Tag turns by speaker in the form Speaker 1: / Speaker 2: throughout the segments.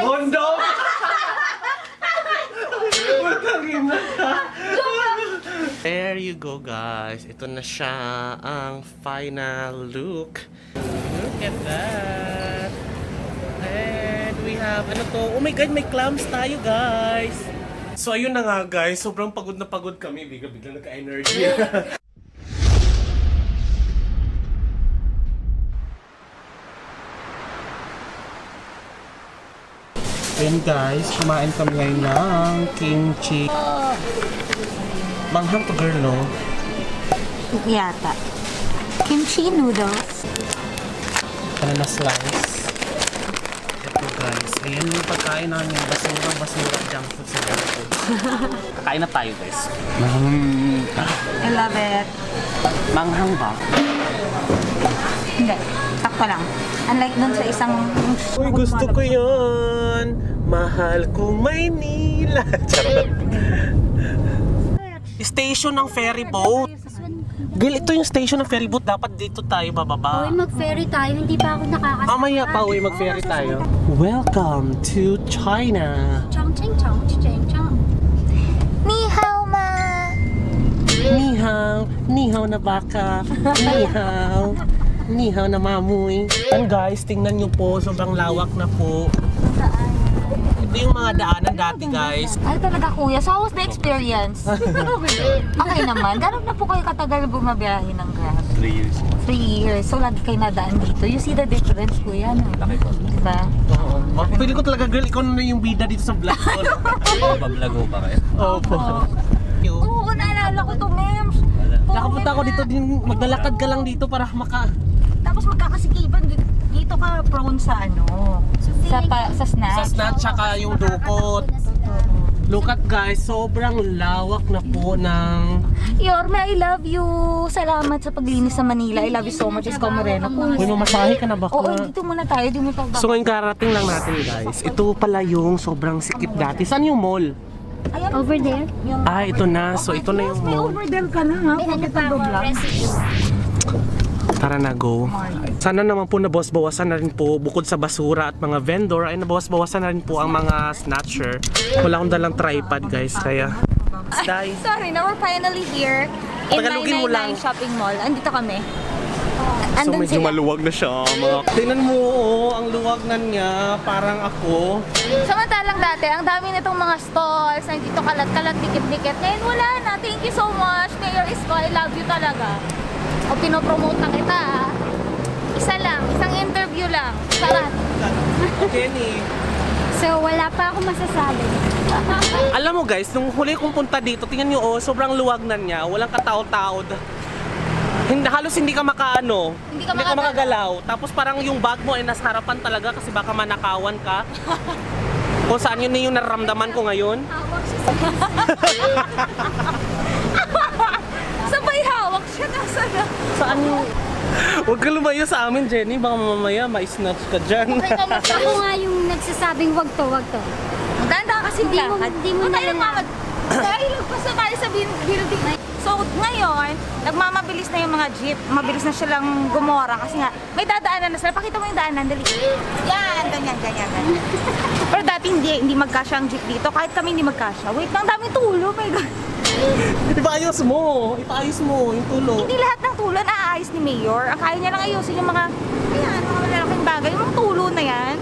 Speaker 1: Kondom! There you go guys. Ito na siya ang final look. Look at that. And we have, ano to? Oh my God, may clams tayo guys. So ayun na nga guys. Sobrang pagod na pagod kami. Bigla nagka-energy. Ayan guys, kumain kami ngayon ng kimchi. Manghang to girl, no?
Speaker 2: Yata. Kimchi noodles.
Speaker 1: Ano na slice. Ito guys, ayan yung pagkain namin. Basura junk food sa junk food. Kakain na tayo guys.
Speaker 2: I love it.
Speaker 1: Manghang ba?
Speaker 2: Hindi. Sakto lang. Unlike dun sa isang...
Speaker 1: Uy, gusto ko yun. Mahal kong Maynila. Charot. Station ng ferry boat. Girl, ito yung station ng ferry boat. Dapat dito tayo bababa.
Speaker 3: Uy, mag-ferry tayo. Hindi pa ako nakakasama.
Speaker 1: Mamaya pa, uy, mag-ferry tayo. Welcome to China.
Speaker 3: Chong, ching, chong, ching, chong.
Speaker 2: Ni hao ma!
Speaker 1: Ni hao, ni hao na baka. Ni hao. Ni hao na mamoy. And guys, tingnan nyo po, sobrang lawak na po. Ito yung mga daanan dati guys.
Speaker 2: Ay talaga kuya, so how was the experience? Okay naman. Gano'n na po kayo katagal bumabiyahe ng Grab?
Speaker 4: 3 years.
Speaker 2: 3 years. So lagi kayo nadaan dito. You see the difference kuya, no?
Speaker 4: Laki po.
Speaker 2: Diba?
Speaker 1: Oo. Pwede ko talaga girl, ikaw na yung bida dito sa vlog ko.
Speaker 4: Pablago pa kayo.
Speaker 1: Opo.
Speaker 2: Oo, naalala ko to, mems.
Speaker 1: Nakapunta ako dito din, maglalakad ka lang dito para
Speaker 2: Tapos magkakasikipan dito ka prone sa ano? Sa snatch.
Speaker 1: sa snatch tsaka yung dukot. Look at guys, sobrang lawak na po ng...
Speaker 2: Yorme, I love you. Salamat sa paglinis sa Manila. I love you so much, Isko Moreno.
Speaker 1: Uy, mamasahe ka na ba?
Speaker 2: Oo, dito muna tayo. Di mo pa ba?
Speaker 1: So ngayon karating lang natin guys. Ito pala yung sobrang sikip dati. Saan yung mall?
Speaker 2: Ayan,
Speaker 3: Over there?
Speaker 2: yung...
Speaker 1: Ah, ito na. So ito na yung
Speaker 2: May
Speaker 1: mall.
Speaker 2: over there ka na ha.
Speaker 3: May ano pa ako, residue.
Speaker 1: Tara na, go. Sana naman po nabawas-bawasan na rin po bukod sa basura at mga vendor ay nabawas-bawasan na rin po ang mga snatcher. Wala akong dalang tripod guys, kaya... Day.
Speaker 2: Sorry, now we're finally here in
Speaker 1: Tagalogin mo lang.
Speaker 2: 999 shopping mall. Andito kami.
Speaker 1: So
Speaker 2: Andun
Speaker 1: medyo
Speaker 2: sila.
Speaker 1: maluwag na siya. Mga... Tingnan mo, oh, ang luwagnan niya. Parang ako.
Speaker 2: Samantalang dati, ang dami nitong mga stalls, nandito kalat-kalat, dikit-dikit. Ngayon wala na. Thank you so much, Mayor Isko. I love you talaga. O pinopromote na kita ha. Isa lang, isang interview lang. Sarat.
Speaker 1: Jenny.
Speaker 3: So, wala pa ako masasabi.
Speaker 1: Alam mo guys, nung huli kong punta dito, tingnan nyo, oh, sobrang luwagnan niya. Walang katao-tao. Halos hindi ka makaano.
Speaker 2: Hindi ka
Speaker 1: makagalaw. Tapos parang yung bag mo ay nasa harapan talaga kasi baka manakawan ka. Kung saan yun na yung nararamdaman ko ngayon.
Speaker 3: Hawak siya sa
Speaker 2: Sabay hawak siya nasa na.
Speaker 1: Saan yung... Huwag ka lumayo sa amin, Jenny. Baka mamaya ma-snatch ka dyan.
Speaker 3: Ako nga yung nagsasabing wag to, wag to.
Speaker 2: Maganda kasi
Speaker 3: Hindi mo-
Speaker 2: lakad.
Speaker 3: hindi mo
Speaker 2: Huwag tayo
Speaker 3: nalala.
Speaker 2: Dahil gusto tayo sa building. So ngayon, nagmamabilis na yung mga jeep. Mabilis na silang gumora kasi nga may dadaanan na sila. Pakita mo yung daanan, dali. Yan, ganyan, ganyan, ganyan. Pero dati hindi magkasya ang jeep dito. Kahit kami hindi magkasya. Wait, ang daming tulo. My God.
Speaker 1: Ipaayos mo. Ipaayos mo yung tulo.
Speaker 2: Hindi lahat ng tulo naaayos ni Mayor. Ang kaya niya lang ayusin yung mga, ayan, mga malalaking bagay. Yung mga tulo na yan,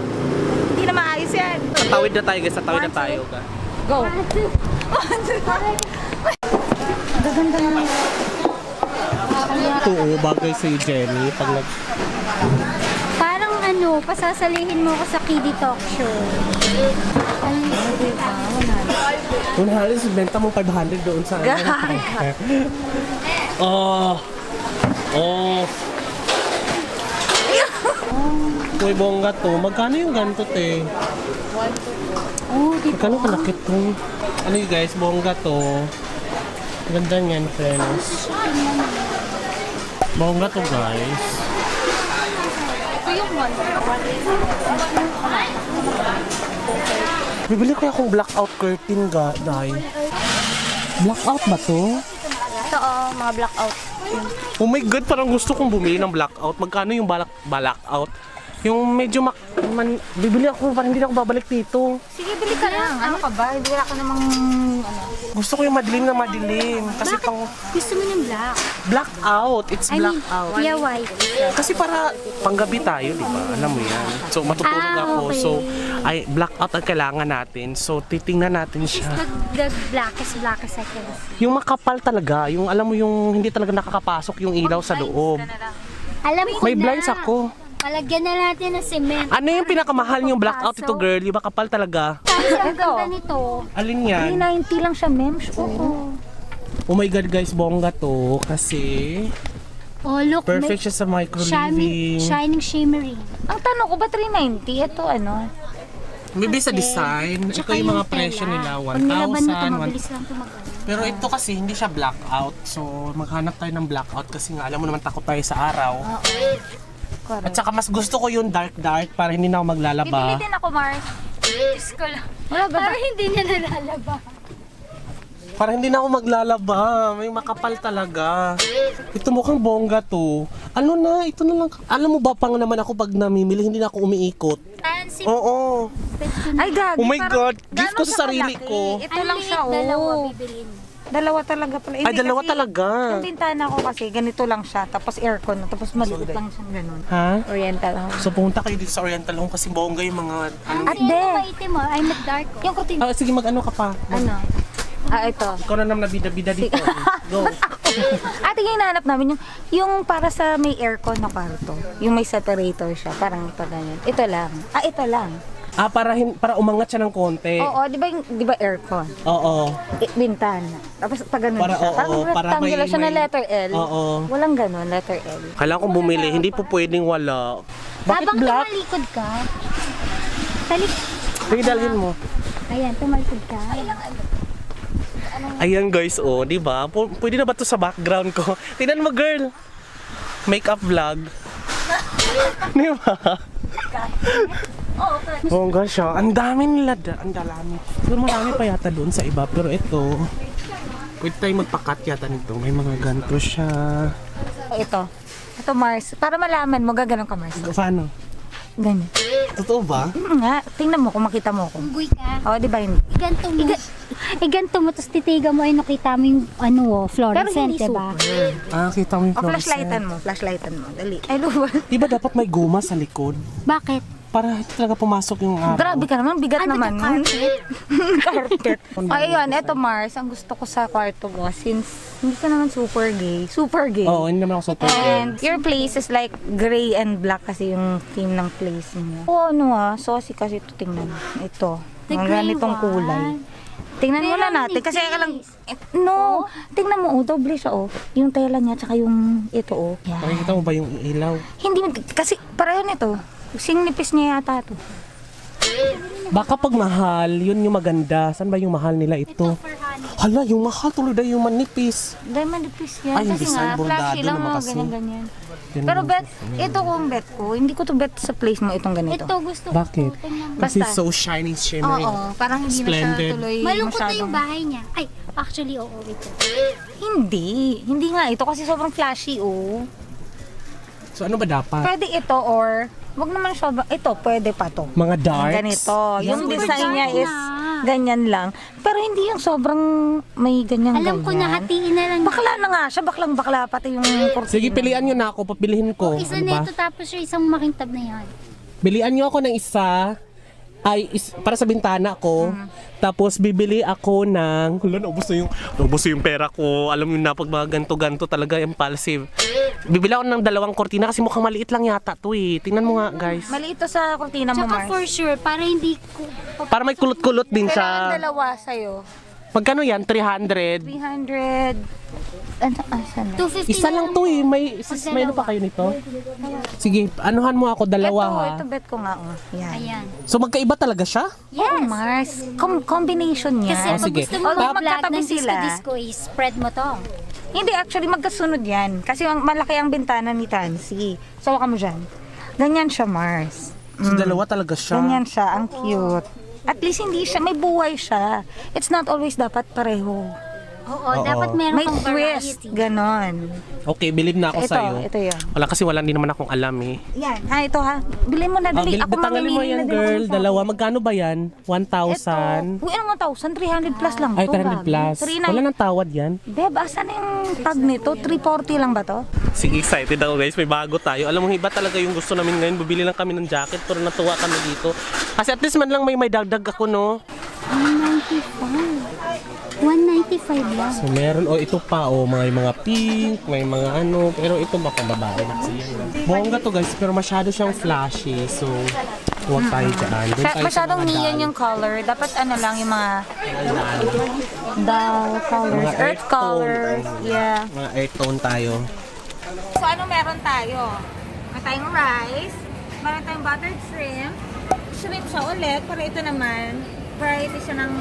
Speaker 2: hindi na maayos yan.
Speaker 1: Tatawid na tayo guys. Tatawid na tayo.
Speaker 2: Go.
Speaker 3: Gaganda nga.
Speaker 1: Ito, oh, bagay sa'yo, Jenny. Pag nag...
Speaker 3: Parang ano, pasasalihin mo ako sa Kiddie Talk Show. Ano diba?
Speaker 1: Kung halos, benta mo 500 doon sa... Oh. Oh. Uy, bongga to. Magkano yung ganito, te?
Speaker 3: Oh, di ba?
Speaker 1: Magkano kalakit to? Ano yun guys, bongga to. Ganda niyan, friends. Bongga to, guys.
Speaker 2: Ito yung one.
Speaker 1: Bibili ko akong blackout curtain, dai. Blackout ba to?
Speaker 2: Ito mga blackout.
Speaker 1: Oh my God, parang gusto kong bumili ng blackout. Magkano yung blackout? Yung medyo bibili ako, parang hindi na ako babalik dito.
Speaker 2: Sige, bili ka lang. Ano ka ba? Hindi wala ka namang ano.
Speaker 1: Gusto ko yung madilim na madilim. Kasi pang
Speaker 3: Gusto mo ng black?
Speaker 1: blackout. It's blackout.
Speaker 3: Yeah, white.
Speaker 1: Kasi para panggabi tayo, di ba? Alam mo yan. So matutulog ako.
Speaker 3: okay.
Speaker 1: So blackout ang kailangan natin. So titingnan natin siya.
Speaker 3: The blackest I can see.
Speaker 1: Yung makapal talaga. Yung alam mo yung hindi talaga nakakapasok yung ilaw sa loob.
Speaker 3: Alam ko
Speaker 1: May
Speaker 3: na.
Speaker 1: blinds ako.
Speaker 3: Palagyan na natin ng cement.
Speaker 1: Ano yung pinakamahal yung blackout ito, girl? Yung makapal talaga.
Speaker 3: Kasi ang
Speaker 2: Ito.
Speaker 3: ganda nito.
Speaker 1: Alin yan?
Speaker 2: 390 lang siya, mems. Oo.
Speaker 1: Oh my God, guys, bongga to. Kasi
Speaker 3: Oh, look.
Speaker 1: perfect siya sa micro
Speaker 3: Shining,
Speaker 1: living.
Speaker 3: shining shimmery.
Speaker 2: Ang tanong ko ba 390? Ito ano?
Speaker 1: Maybe sa design. Ito
Speaker 3: Tsaka
Speaker 1: yung mga
Speaker 3: tela.
Speaker 1: presyo nila.
Speaker 3: Pag nilaban mo ito,
Speaker 1: 1,000.
Speaker 3: mabilis lang ito mag-ano.
Speaker 1: Pero ito kasi hindi siya blackout. So maghanap tayo ng blackout kasi nga alam mo naman takot tayo sa araw. At
Speaker 2: Correct.
Speaker 1: saka mas gusto ko yung dark para hindi na ako
Speaker 2: Bibili
Speaker 1: maglalaba.
Speaker 2: din ako, Mars.
Speaker 3: Diyos ko lang.
Speaker 2: Wala ba?
Speaker 3: Parang hindi niya nalalaba.
Speaker 1: Para hindi na ako maglalaba. May makapal talaga. Ito mukhang bongga to. Ano na, ito na lang. Alam mo ba pang naman ako pag namimili, hindi na ako umiikot.
Speaker 3: Fancy.
Speaker 1: Oo.
Speaker 2: Ay, gagi.
Speaker 1: Oh my
Speaker 2: parang
Speaker 1: God, gift
Speaker 2: gano'n
Speaker 1: ko sa
Speaker 2: siya
Speaker 1: sarili
Speaker 2: kalaki?
Speaker 1: ko.
Speaker 2: Ito lang siya,
Speaker 3: Dalawa
Speaker 2: oh.
Speaker 3: bibilin.
Speaker 2: Dalawa talaga pala.
Speaker 1: Ay,
Speaker 2: Hindi,
Speaker 1: dalawa
Speaker 2: kasi
Speaker 1: talaga.
Speaker 2: Yung bintana ko kasi, ganito lang siya. Tapos aircon, tapos maliit lang siyang ganun.
Speaker 1: Ha?
Speaker 2: Oriental home.
Speaker 1: So pumunta kayo dito sa Oriental Home kasi bongga yung mga ano.
Speaker 2: At
Speaker 3: Kasi
Speaker 2: de.
Speaker 3: ano maitim mo? I'm not dark. Oh.
Speaker 2: Yung kurtina.
Speaker 1: Sige, mag-ano ka pa.
Speaker 2: Ano? Ito.
Speaker 1: Ikaw na naman nabida-bida dito. Go.
Speaker 2: Ate, yung hinahanap namin, yung para sa may aircon na kwarto. Yung may separator siya, parang ito ganyan. Ito lang. Ito lang.
Speaker 1: Para umangat siya ng konti.
Speaker 2: Oo, di ba aircon?
Speaker 1: Oo.
Speaker 2: Bintana. Tapos pag ganun
Speaker 1: Para,
Speaker 2: siya.
Speaker 1: oo,
Speaker 2: Parang
Speaker 1: para
Speaker 2: rectangular siya na
Speaker 1: may-
Speaker 2: letter L.
Speaker 1: Oo.
Speaker 2: Walang ganun, letter L.
Speaker 1: Kailangan kong bumili, hindi po pwedeng wala. Bakit
Speaker 3: Habang
Speaker 1: black?
Speaker 3: tumalikod ka, talik.
Speaker 1: Sige, dalhin mo.
Speaker 3: Ayan, tumalikod ka.
Speaker 1: Ayan guys, oh, di ba? Pwede na ba to sa background ko? Tingnan mo, girl. Makeup vlog. Di ba? Oh gosh, ang dami nila. Ang dami. Pero marami pa yata doon sa iba. Pero ito, pwede tayo magpakat yata nito. May mga ganito siya.
Speaker 2: Ito. Ito, Mars. Para malaman mo, gaganon ka, Mars.
Speaker 1: Paano?
Speaker 2: Ganyan.
Speaker 1: Totoo ba?
Speaker 2: Nga, tingnan mo kung makita mo ko.
Speaker 3: Unggoy ka.
Speaker 2: Oo, di ba hindi?
Speaker 3: Iganto mo. Iganto mo, tapos titigan mo, ay nakita mo yung fluorescent, diba?
Speaker 1: Kita mo yung
Speaker 2: O, flashlightan mo. Flashlightan mo. Dali. Ay, luwa.
Speaker 1: Di ba dapat may guma sa likod?
Speaker 3: Bakit?
Speaker 1: Para hindi talaga pumasok yung araw.
Speaker 2: Grabe ka naman, bigat
Speaker 3: Ano
Speaker 2: naman.
Speaker 3: to, carpet?
Speaker 2: Carpet. Ay, ayun, eto Mars, ang gusto ko sa kwarto mo, since hindi ka naman super gay. Super gay.
Speaker 1: Oo, hindi naman ako super
Speaker 2: And your place is like gray and black kasi yung theme ng place mo. Oo, saucy kasi ito, tingnan. Ito.
Speaker 3: The
Speaker 2: Ang
Speaker 3: gray
Speaker 2: ganitong
Speaker 3: one.
Speaker 2: kulay. Tingnan mo
Speaker 3: Pero
Speaker 2: na natin kasi
Speaker 3: hindi.
Speaker 2: lang, no, tingnan mo, doble siya, yung tela niya, tsaka yung ito, Yan.
Speaker 1: Nakikita mo ba yung ilaw?
Speaker 2: Hindi, kasi pareho nito. Sing nipis niya yata to.
Speaker 1: Baka pag mahal, yun yung maganda. Saan ba yung mahal nila ito?
Speaker 3: For honey.
Speaker 1: Hala, yung mahal tuloy dahil yung manipis.
Speaker 2: Diamond nipis yan.
Speaker 1: Ay, yung
Speaker 2: kasi
Speaker 1: design
Speaker 2: nga,
Speaker 1: bordado
Speaker 2: flashy lang
Speaker 1: naman
Speaker 2: mga
Speaker 1: kasi.
Speaker 2: ganyan-ganyan.
Speaker 1: Ganun
Speaker 2: Pero
Speaker 1: yung
Speaker 2: bet, ito kung bet ko, hindi ko to bet sa place mo itong ganito.
Speaker 3: Ito, gusto ko.
Speaker 1: Bakit?
Speaker 3: to. Tingnan mo.
Speaker 1: Kasi
Speaker 2: Basta.
Speaker 1: so shiny, shimmery.
Speaker 2: Oo, parang hindi
Speaker 1: Splendid.
Speaker 2: na siya tuloy
Speaker 3: Malungkot na
Speaker 2: masyadong...
Speaker 3: yung bahay niya. Ay, actually, oo, ito.
Speaker 2: Hindi nga ito kasi sobrang flashy,
Speaker 1: So ano ba dapat?
Speaker 2: Pwede ito or, wag naman sobrang, ito pwede pa to.
Speaker 1: Mga darks?
Speaker 2: Ganito. Yung
Speaker 3: Super
Speaker 2: design niya
Speaker 3: dark
Speaker 2: is
Speaker 3: na.
Speaker 2: ganyan lang. Pero hindi yung sobrang may ganyan
Speaker 3: Alam ko na, hatiin na lang.
Speaker 2: Bakla na nga siya, baklang-bakla pati yung kurtina.
Speaker 1: Sige, pilian nyo na ako. Papilihin ko.
Speaker 3: Isa
Speaker 1: Ano ba?
Speaker 3: nito, tapos yung isang makintab na yan.
Speaker 1: Bilian nyo ako ng isa. Para sa bintana ko. Tapos bibili ako ng... Wala, naubos na yung pera ko. Alam mo na pag mga ganto-ganto talaga impulsive. Bibili ako ng 2 kortina kasi mukhang maliit lang yata to eh. Tingnan mo nga guys.
Speaker 2: Maliit to sa kurtina mo,
Speaker 3: Tsaka
Speaker 2: Mars.
Speaker 3: for sure, para hindi ko...
Speaker 1: Para may kulot-kulot din
Speaker 2: Kailangan
Speaker 1: siya.
Speaker 2: dalawa sa'yo.
Speaker 1: Magkano yan? 300?
Speaker 2: 300... Ano? Asan na?
Speaker 3: 250
Speaker 1: Isa lang to eh. May ano pa kayo nito? Sige, anuhan mo ako 2 ha.
Speaker 2: Ito bet ko nga. Yan.
Speaker 3: Ayan.
Speaker 1: So magkaiba talaga siya?
Speaker 2: Oh, Mars. Combination niya.
Speaker 3: Kasi pag
Speaker 1: sige.
Speaker 3: gusto mo
Speaker 2: Although
Speaker 3: mag-vlog
Speaker 2: magkatabi
Speaker 3: ng
Speaker 2: sila.
Speaker 3: disco-disco, spread mo to.
Speaker 2: Hindi, actually, magkasunod yan. Kasi malaki ang bintana ni Tansy. So, ka mo dyan. Ganyan siya, Mars.
Speaker 1: So dalawa talaga siya.
Speaker 2: Ganyan siya. Ang cute. At least hindi siya, may buhay siya. It's not always dapat pareho.
Speaker 3: Oo, dapat meron
Speaker 2: May
Speaker 3: kang
Speaker 2: twist.
Speaker 3: variety.
Speaker 2: Ganon.
Speaker 1: Okay, believe na ako sa'yo.
Speaker 2: Ito yun.
Speaker 1: Wala din naman akong alam eh.
Speaker 2: Yan, ito ha. Bilhin mo na, dali. Ako
Speaker 1: Tangalin mo
Speaker 2: mamimili
Speaker 1: yan,
Speaker 2: na din
Speaker 1: girl.
Speaker 2: ako sa-
Speaker 1: Dalawa. Magkano ba yan? 1,000?
Speaker 2: Uy, ano 1,000? 300 plus lang.
Speaker 1: Ay,
Speaker 2: to,
Speaker 1: 300
Speaker 2: Gabi.
Speaker 1: plus.
Speaker 2: 390.
Speaker 1: Wala nang tawad yan.
Speaker 2: Beb, asan yung tag nito? 340 lang ba to?
Speaker 1: Sige, excited ako guys. May bago tayo. Alam mo, iba talaga yung gusto namin ngayon. Bibili lang kami ng jacket pero natuwa kami dito. Kasi at least man lang may dagdag ako, no?
Speaker 3: 195 lang.
Speaker 1: So meron, ito pa, mga pink, may mga ano, pero ito baka babae na kasi yan. Bongga to guys, pero masyado siyang flashy. So, huwag tayo dyan. Doon tayo sa
Speaker 2: Masyadong
Speaker 1: mga
Speaker 2: neon
Speaker 1: dull.
Speaker 2: yung color. Dapat ano lang yung mga dull colors.
Speaker 1: Mga
Speaker 2: Earth
Speaker 1: earth
Speaker 2: colors.
Speaker 1: tone.
Speaker 2: Yeah.
Speaker 1: Mga earth tone tayo.
Speaker 2: So ano meron tayo? Meron tayong rice, meron tayong buttered shrimp, shrimp siya ulit, pero ito naman, variety siya ng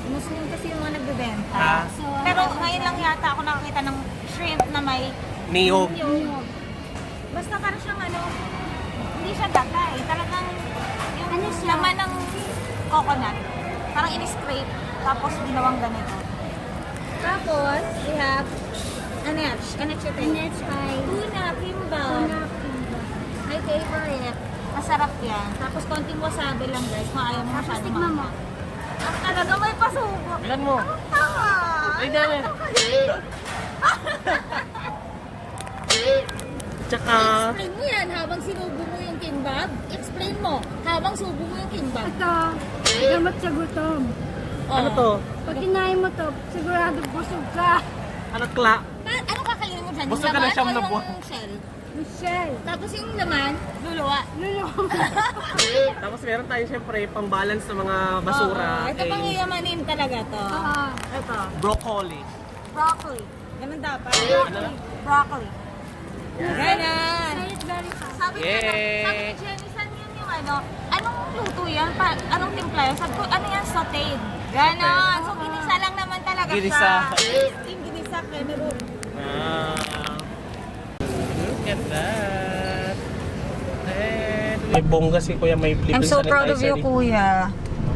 Speaker 2: Muslim kasi yung mga nagbebenta.
Speaker 1: Ah.
Speaker 2: Pero ngayon lang yata ako nakakita ng shrimp na may
Speaker 1: Niyog.
Speaker 2: niyog. Basta parang siyang ano, hindi siya daka eh. Talagang yung
Speaker 3: Ano siya?
Speaker 2: laman ng coconut. Parang in-scrape, tapos ginawang ganito. Tapos, we have anech. Anech ito eh.
Speaker 3: Let's try.
Speaker 2: Tuna, kimbap. My favorite. Masarap yan. Tapos konting wasabi lang guys. Kung ayaw mo masyado
Speaker 3: tikman mo.
Speaker 2: Ang talaga may pasubo.
Speaker 1: Bilan mo.
Speaker 2: Tama.
Speaker 1: Ay, dami. Tsaka,
Speaker 2: Explain mo yan habang sinubo mo yung kimbap. Explain mo habang subo mo yung kimbap.
Speaker 3: Ito, gamot sa gutom.
Speaker 1: ano to?
Speaker 3: Pag kinain mo to, sigurado busog ka.
Speaker 1: Ano kla?
Speaker 2: Ano kakainin mo dyan?
Speaker 1: Gusto
Speaker 2: Yung
Speaker 1: ka na
Speaker 2: laman
Speaker 1: siyang
Speaker 2: o
Speaker 1: nabuhat.
Speaker 2: yung shell?
Speaker 3: Michelle.
Speaker 2: Tapos yung laman, luluwa.
Speaker 3: Lulong.
Speaker 1: Tapos meron tayo syempre pang balance sa mga basura.
Speaker 2: Oo, ito pang iyamanin talaga to.
Speaker 3: Oo.
Speaker 2: Ito.
Speaker 1: Broccoli.
Speaker 2: Broccoli. Ganun dapat.
Speaker 1: Ano?
Speaker 2: Broccoli. Ganun.
Speaker 3: Say it very fast.
Speaker 2: Sabi ko,
Speaker 1: Yay!
Speaker 2: sabi ni Jenny, saan yun yung ano? Anong luto yan? Anong timpla yan? Sabi ko, ano yan? Sauteed. Ganon. So, ginisa lang naman talaga
Speaker 1: Ginisa.
Speaker 2: siya. Yung ginisa, Cameroon.
Speaker 1: Look at that. And may bongga si Kuya may flip
Speaker 2: I'm so proud of you, Kuya.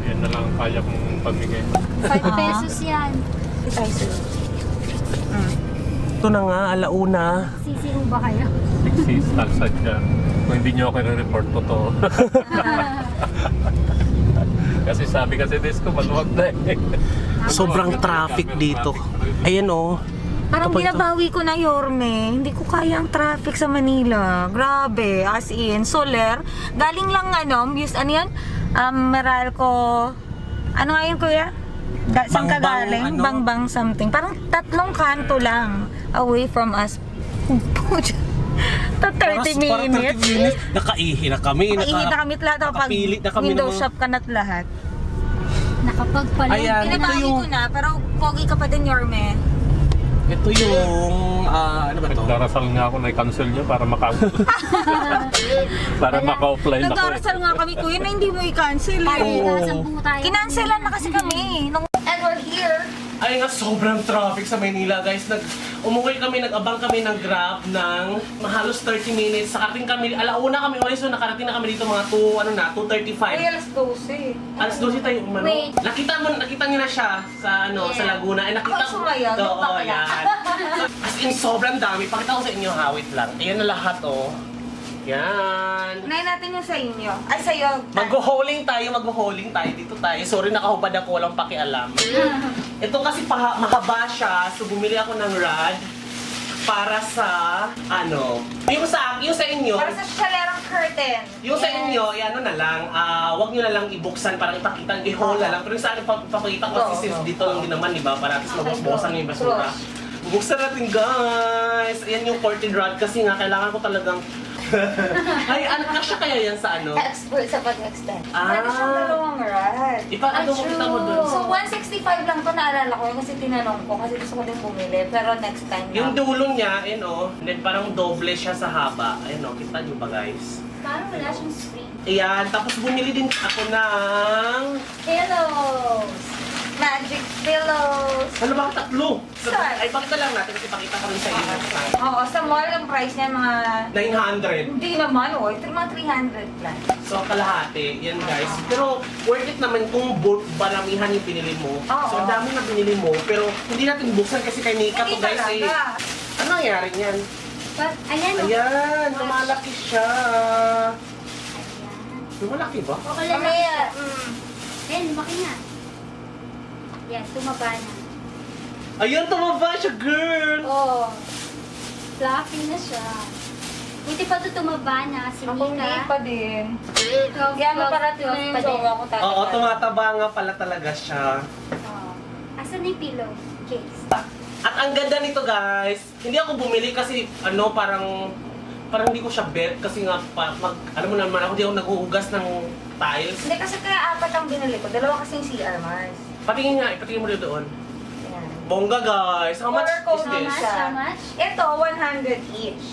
Speaker 5: Yan na lang ang kaya kong pamigay.
Speaker 3: 5 pesos yan.
Speaker 1: Ito na nga, alauna.
Speaker 3: Sisiho ba kayo?
Speaker 5: Sixties, tagsad dyan. Kung hindi nyo ako i-report, totoo. Kasi sabi kasi disco, maluwag na eh.
Speaker 1: Sobrang traffic dito. Ayan oh.
Speaker 2: Parang
Speaker 1: Ito pa ito.
Speaker 2: binabawi ko na, Yorme. Hindi ko kaya ang traffic sa Manila. Grabe. As in, Soler. Galing lang ano yan? Meralco. Ano nga yun, Kuya? Saan ka
Speaker 1: Bangbang,
Speaker 2: galing?
Speaker 1: ano?
Speaker 2: Bangbang something. Parang 3 kanto lang away from us. To 30 minutes.
Speaker 1: Nakaihi na kami.
Speaker 2: Nakainit na kami lahat. Pag
Speaker 1: nakapilit na kami
Speaker 2: window
Speaker 1: ng mga-
Speaker 2: shop ka na't lahat.
Speaker 3: Nakapagpalong.
Speaker 1: Ayan. Ito
Speaker 2: Binabawi
Speaker 1: yung-
Speaker 2: ko na, pero pogi ka pa din, Yorme.
Speaker 1: Ito yung, ano ba to?
Speaker 5: Nagdarasal nga ako na i-cancel nyo para para maka-offline ako eh.
Speaker 2: Nagdarasal nga kami, Kuya, na hindi mo i-cancel eh.
Speaker 3: Sasampu tayo.
Speaker 2: Kinancelan na kasi kami. And we're here.
Speaker 1: Ay nga, sobrang traffic sa Maynila guys. Umuwi kami, nag-abang kami ng Grab ng halos 30 minutes. Nakarating kami, alauna kami ulit, so nakarating na kami dito mga 2:35.
Speaker 2: alas 12.
Speaker 1: Alas 12 tayo umano.
Speaker 3: Wait.
Speaker 1: Nakita niyo na siya sa sa Laguna. Nakita
Speaker 2: Ako sumayaw,
Speaker 1: Oo,
Speaker 2: yung bakla.
Speaker 1: yan. As in, sobrang dami. Pakita ko sa inyo, hawit lang. Ayan na lahat, oh. Yan.
Speaker 2: Unahin natin yung sa inyo. Ay, sa'yo.
Speaker 1: Magho-hauling tayo dito tayo. Sorry, nakahubad ako, walang pakialam. Ito kasi mahaba siya, so bumili ako ng rod para sa, yung sa inyo.
Speaker 2: Para sa shalerang curtain.
Speaker 1: Yung sa inyo, ano na lang, wag nyo na lang ibuksan, parang ipakita, i-haul na lang. Pero yung sa akin, papakita ko kasi since dito lang din naman, di ba? Para at least mabos-bosan yung basura. Buksan natin, guys! Ayan yung curtain rod kasi nga, kailangan ko talagang... Ay, kasya kaya yan sa ano?
Speaker 2: Expert sa pag-extend.
Speaker 1: Ah.
Speaker 2: Pwede siyang dalawang rod.
Speaker 1: Ano mo kita mo dun?
Speaker 2: So, 165 lang to naalala ko yun kasi tinanong ko kasi gusto ko din bumili. Pero next time
Speaker 1: Yung
Speaker 2: na.
Speaker 1: dulo niya, and then parang doble siya sa haba. Ayun kita nyo ba guys?
Speaker 3: Parang wala siyang spring.
Speaker 1: Ayan, tapos bumili din ako ng...
Speaker 2: Pillows! Magic pillows!
Speaker 1: Ano ba? 3
Speaker 2: Saan?
Speaker 1: Ay, pakita lang natin kasi pakita ka rin sa inyo.
Speaker 2: Oo, sa mall ang price niya mga...
Speaker 1: 900.
Speaker 2: Hindi naman, oh. Ito mga 300 lang.
Speaker 1: So, kalahati. Yan, guys. Pero, worth it naman kung baramihan yung pinili mo.
Speaker 2: Oo.
Speaker 1: So, ang dami na binili mo. Pero, hindi natin buksan kasi kay Nika to,
Speaker 2: Hindi
Speaker 1: guys. Eh.
Speaker 2: talaga.
Speaker 1: Ano nangyari niyan?
Speaker 3: Ayan, oh.
Speaker 1: Ayan, lumalaki siya. Lumalaki ba?
Speaker 3: Okay lang.
Speaker 2: Mamaya,
Speaker 3: Ayan, lumaki na. Yan, tumaba na.
Speaker 1: Ayun, tumaba siya, girl!
Speaker 3: Oh, fluffy na siya. Buti pa ito tumaba na. Si
Speaker 2: Ako hindi
Speaker 3: Mika.
Speaker 2: pa din.
Speaker 3: 12,
Speaker 2: Kaya maparating na
Speaker 3: 12
Speaker 2: yung
Speaker 3: pa din.
Speaker 2: jowa ko tatay.
Speaker 1: Oo, tumataba nga pala talaga siya.
Speaker 3: Oh. Asan na yung pillow case?
Speaker 1: At ang ganda nito, guys. Hindi ako bumili kasi parang hindi ko siya bet kasi nga alam mo naman ako, hindi ako naghuhugas ng tiles.
Speaker 2: Hindi kasi kaya 4 ang binili ko. 2 kasing CR Mars.
Speaker 1: Patingin nga, ipatingin mo doon.
Speaker 2: Ayan.
Speaker 1: Bongga, guys. How much
Speaker 2: Color
Speaker 1: is
Speaker 2: code
Speaker 1: this?
Speaker 2: siya.
Speaker 3: How much?
Speaker 2: Ito, 100 each.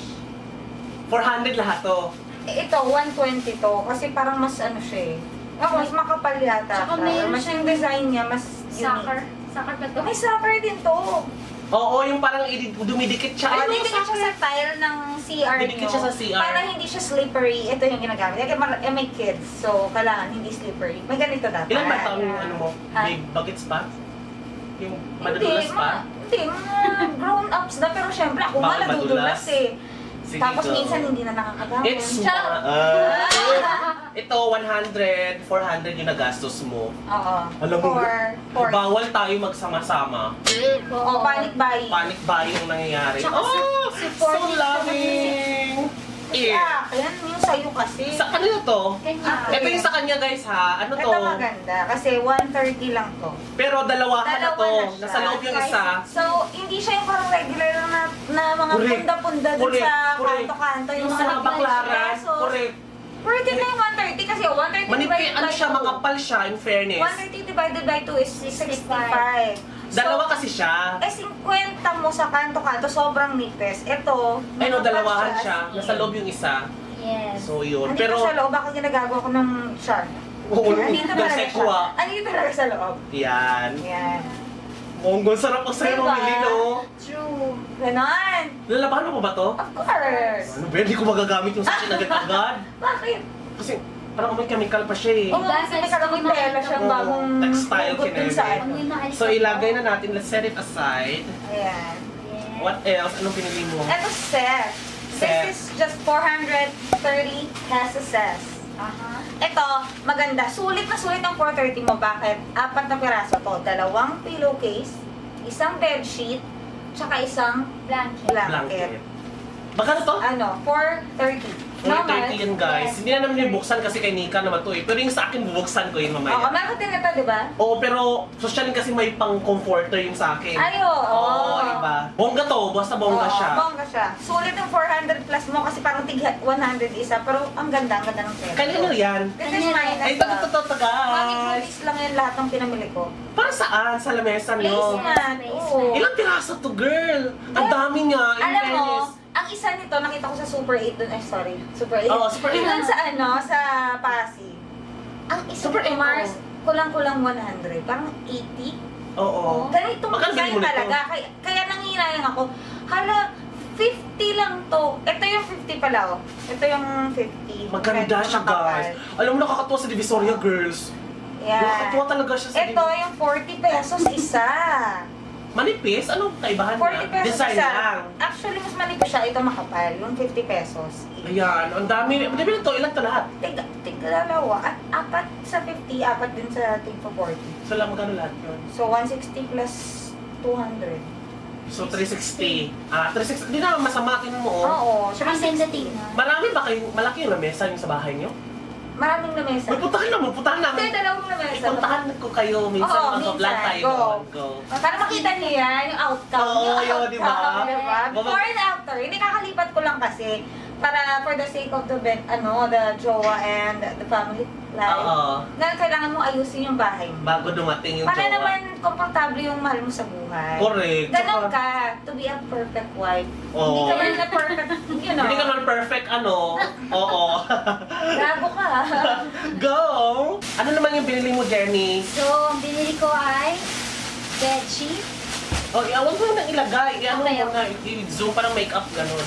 Speaker 1: 400 lahat to.
Speaker 2: Ito, 120 to. Kasi parang mas ano siya eh. Ako, mas makapal yata.
Speaker 3: Tsaka
Speaker 2: siya.
Speaker 3: mayroon
Speaker 2: Mas
Speaker 3: siyang
Speaker 2: yung design niya, mas
Speaker 3: Sucker.
Speaker 2: unique.
Speaker 3: Sucker ba ito?
Speaker 2: May sucker din to.
Speaker 1: Oo, yung parang dumidikit siya.
Speaker 2: Oh,
Speaker 1: Ayun,
Speaker 2: dito siya sa tile ng CR
Speaker 1: Didikit
Speaker 2: nyo.
Speaker 1: siya sa CR.
Speaker 2: Para hindi siya slippery. Ito yung ginagamit. May kids, so kailangan hindi slippery. May ganito dapat.
Speaker 1: Ilan ba taon yung ano mo?
Speaker 2: Ha?
Speaker 1: Big buckets pa? Yung
Speaker 2: Hindi,
Speaker 1: madadulas pa?
Speaker 2: Hindi, mga grown-ups na. Pero syempre, ako nga
Speaker 1: Bakit
Speaker 2: nadudulas
Speaker 1: madulas?
Speaker 2: eh.
Speaker 1: Sige,
Speaker 2: Tapos
Speaker 1: go.
Speaker 2: minsan hindi na nakakagamit.
Speaker 1: It's
Speaker 2: Charot!
Speaker 1: ito, 100, 400 yung nagastos mo.
Speaker 2: Oo.
Speaker 1: Alam mo,
Speaker 2: For
Speaker 1: bawal tayo magsama-sama.
Speaker 2: oh, panic buying.
Speaker 1: Panic buying ang nangyayari.
Speaker 3: Tsaka
Speaker 1: Oh, so
Speaker 3: supportive
Speaker 1: loving! Yeah.
Speaker 2: Yan yung sayo kasi.
Speaker 1: Sa kanila to?
Speaker 3: Kanya.
Speaker 1: Ito yung sa kanya, guys, ha? Ano to?
Speaker 2: Ito maganda kasi 130 lang to.
Speaker 1: Pero dalawahan na to.
Speaker 2: Dalawa na siya.
Speaker 1: Nasa loob yung isa.
Speaker 2: So, hindi siya yung parang regular na mga
Speaker 1: Correct.
Speaker 2: punda-punda dun
Speaker 1: Correct.
Speaker 2: sa
Speaker 1: Correct.
Speaker 2: kanto-kanto.
Speaker 1: Yung sa baklaran.
Speaker 2: pesos.
Speaker 1: Correct.
Speaker 2: Worth it na yung 130 kasi 130
Speaker 1: Manipi,
Speaker 2: divided
Speaker 1: ano
Speaker 2: by
Speaker 1: siya,
Speaker 2: 2.
Speaker 1: makapal siya, in fairness.
Speaker 2: 130 divided by 2 is 65.
Speaker 1: Dalawa kasi siya.
Speaker 2: 50 mo sa kanto-kanto, sobrang nipis. Ito,
Speaker 1: Ay no,
Speaker 2: makapal
Speaker 1: dalawahan siya.
Speaker 2: as in.
Speaker 1: Nasa loob yung isa.
Speaker 3: Yes.
Speaker 1: So yun.
Speaker 2: Andito
Speaker 1: Pero,
Speaker 2: sa loob, baka ginagagawa ko ng shark.
Speaker 1: oo,
Speaker 2: Andito talaga siya.
Speaker 1: nagsekwa.
Speaker 2: Andito talaga sa loob.
Speaker 1: Yan.
Speaker 2: Yan.
Speaker 1: Monggo, sarap ang sa'yo
Speaker 2: Diba?
Speaker 1: mamili, no?
Speaker 2: True. Ganon.
Speaker 1: Lalabahan mo ba ba to?
Speaker 2: Of course.
Speaker 1: Ano ba, hindi ko magagamit yung sa akin agad-agad.
Speaker 2: Bakit?
Speaker 1: Kasi parang may chemical pa siya eh.
Speaker 2: Oo, kasi may karaming tela siyang
Speaker 1: Oo,
Speaker 2: bagong
Speaker 1: textile
Speaker 2: hugot dun sa
Speaker 1: kineme.
Speaker 2: ano.
Speaker 1: So ilagay na natin, let's set it aside.
Speaker 2: Ayan.
Speaker 1: What else? Anong pinili mo?
Speaker 2: Ito set.
Speaker 1: Set.
Speaker 2: This is just 430 pesos.
Speaker 3: Aha.
Speaker 2: Ito, maganda. Sulit na sulit ang 430 mo. Bakit? 4 na piraso to. 2 pillowcase, isang bedsheet, tsaka isang
Speaker 3: Blanket.
Speaker 2: blanket.
Speaker 1: Magkano to?
Speaker 2: Ano? 430.
Speaker 1: 430 yan guys.
Speaker 2: Yes.
Speaker 1: Hindi na namin yung buksan kasi kay Nika naman to eh. Pero yung sa akin bubuksan ko yun
Speaker 2: Oo,
Speaker 1: mamaya.
Speaker 2: meron din ito, di ba?
Speaker 1: Oo, pero social kasi may pang-comforter yung sa akin.
Speaker 2: Ay, oo.
Speaker 1: Oo, iba. Bongga to, basta bongga
Speaker 2: Oo,
Speaker 1: siya.
Speaker 2: Bongga siya. Sulit ng 400 plus mo kasi parang tig 100 isa. Pero ang ganda ng pera.
Speaker 1: Kanino yan?
Speaker 2: This is mine
Speaker 1: Ay,
Speaker 2: as well.
Speaker 1: ito guys.
Speaker 2: Mami lang yan lahat ng pinamili ko.
Speaker 1: Para saan? Sa lamesa nyo?
Speaker 2: Placement. Oo.
Speaker 1: Ilang piraso to, girl? Ang dami nga, in
Speaker 2: Alam mo,
Speaker 1: fairness.
Speaker 2: ang isa nito nakita ko sa Super 8 dun. Ay, sorry. Super 8.
Speaker 1: Oo, Super 8.
Speaker 2: Dun sa sa Pasig. Ang isa
Speaker 1: Super
Speaker 2: Super
Speaker 1: 8,
Speaker 2: Mars,
Speaker 1: oo.
Speaker 2: kulang-kulang 100. Parang 80.
Speaker 1: Oo.
Speaker 2: Ganitong
Speaker 1: Magkano
Speaker 2: design
Speaker 1: bilhin mo nito?
Speaker 2: talaga. Kaya nanginayang ako. Hala, 50 lang to. Ito yung 50 pala, oh. Ito yung 50.
Speaker 1: Maganda
Speaker 2: Medyo
Speaker 1: siya,
Speaker 2: makapal.
Speaker 1: guys. Alam mo, nakakatuwa sa Divisoria, girls.
Speaker 2: Yan.
Speaker 1: Nakakatuwa talaga siya sa
Speaker 2: Ito yung 40 pesos isa.
Speaker 1: Manipis? Anong kaibahan
Speaker 2: 40
Speaker 1: niya?
Speaker 2: pesos
Speaker 1: Design
Speaker 2: isa.
Speaker 1: lang.
Speaker 2: Actually, mas manipis siya. Ito makapal. Yung 50 pesos.
Speaker 1: Ayan, ang dami. Di ba ito? Ilan to lahat?
Speaker 2: Tigdalawa. At 4 sa 50, 4 din sa tig 40.
Speaker 1: So, lang magkano lahat yun?
Speaker 2: So, 160 plus 200.
Speaker 1: So, 360. 360. Hindi naman masama mo. Oh.
Speaker 2: Oo.
Speaker 3: Tsaka ang ganda tingnan.
Speaker 1: Marami ba kayong, malaki yung lamesa yung sa bahay niyo?
Speaker 2: Maraming lamesa.
Speaker 1: May puntahan namin.
Speaker 2: Hindi, dalawang lamesa.
Speaker 1: Ipuntahan ko kayo minsan.
Speaker 2: Oo,
Speaker 1: Mag-vlog
Speaker 2: minsan.
Speaker 1: tayo
Speaker 2: Go.
Speaker 1: doon. Go.
Speaker 2: Para makita niyo yan, yung outcome.
Speaker 1: Oo,
Speaker 2: yung
Speaker 1: yun, di ba?
Speaker 2: outcome, di ba?
Speaker 1: Baba-
Speaker 2: Before and after. Hindi kakalipat ko lang kasi para for the sake of the the jowa and the family life.
Speaker 1: Oo.
Speaker 2: Na kailangan mo ayusin yung bahay mo.
Speaker 1: Bago dumating yung
Speaker 2: Para
Speaker 1: jowa.
Speaker 2: naman komportable yung mahal mo sa buhay.
Speaker 1: Correct.
Speaker 2: Ganon
Speaker 1: Tsaka-
Speaker 2: ka, to be a perfect wife.
Speaker 1: Oo.
Speaker 2: Hindi ka man na perfect, you know.
Speaker 1: Hindi ka naman perfect, ano. Oo.
Speaker 2: Gago ka.
Speaker 1: Go! Ano naman yung binili mo, Jenny?
Speaker 3: So, ang binili ko ay bedsheet,
Speaker 1: Oh, iawag mo nang ilagay. Iano
Speaker 3: Okay,
Speaker 1: mo na, i-zoom parang makeup, ganun.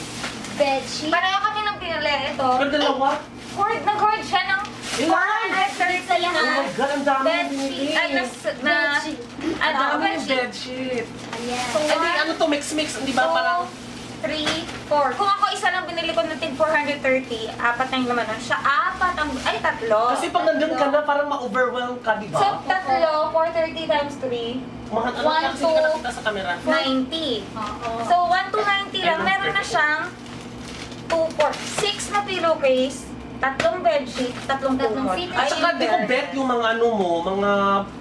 Speaker 3: Bedsheet.
Speaker 2: Pareho kami ng pinili. Ito.
Speaker 1: Pero dalawa.
Speaker 2: Nag-hoard siya ng
Speaker 1: Ilan?
Speaker 2: 430
Speaker 1: Oh my God, ang dami
Speaker 2: bedsheet. Ay,
Speaker 3: Bedsheet.
Speaker 1: Ang dami yung
Speaker 2: bedsheet.
Speaker 1: bedsheet.
Speaker 3: Ayan.
Speaker 2: So,
Speaker 1: Eh, di, ano to, mix-mix, di ba? Parang,
Speaker 2: 3, 4. Kung ako isa lang binili ko na tig 430, apat na yung laman nun. Siya, tatlo.
Speaker 1: kasi pag nandun ka na, parang ma-overwhelm ka, di
Speaker 2: So,
Speaker 1: ba?
Speaker 2: tatlo, 430 times 3,
Speaker 1: Mga ano,
Speaker 2: one,
Speaker 1: kasi
Speaker 2: two,
Speaker 1: ka nakita sa camera.
Speaker 2: 90.
Speaker 3: Oo.
Speaker 2: So, 1 to 90 lang. Meron na siyang 2, 4, 6 na pillowcase, 3 bedsheet, 3
Speaker 3: Tatlong
Speaker 2: kumot.
Speaker 3: fitted.
Speaker 1: At saka, di ko bet yung mga ano mo, mga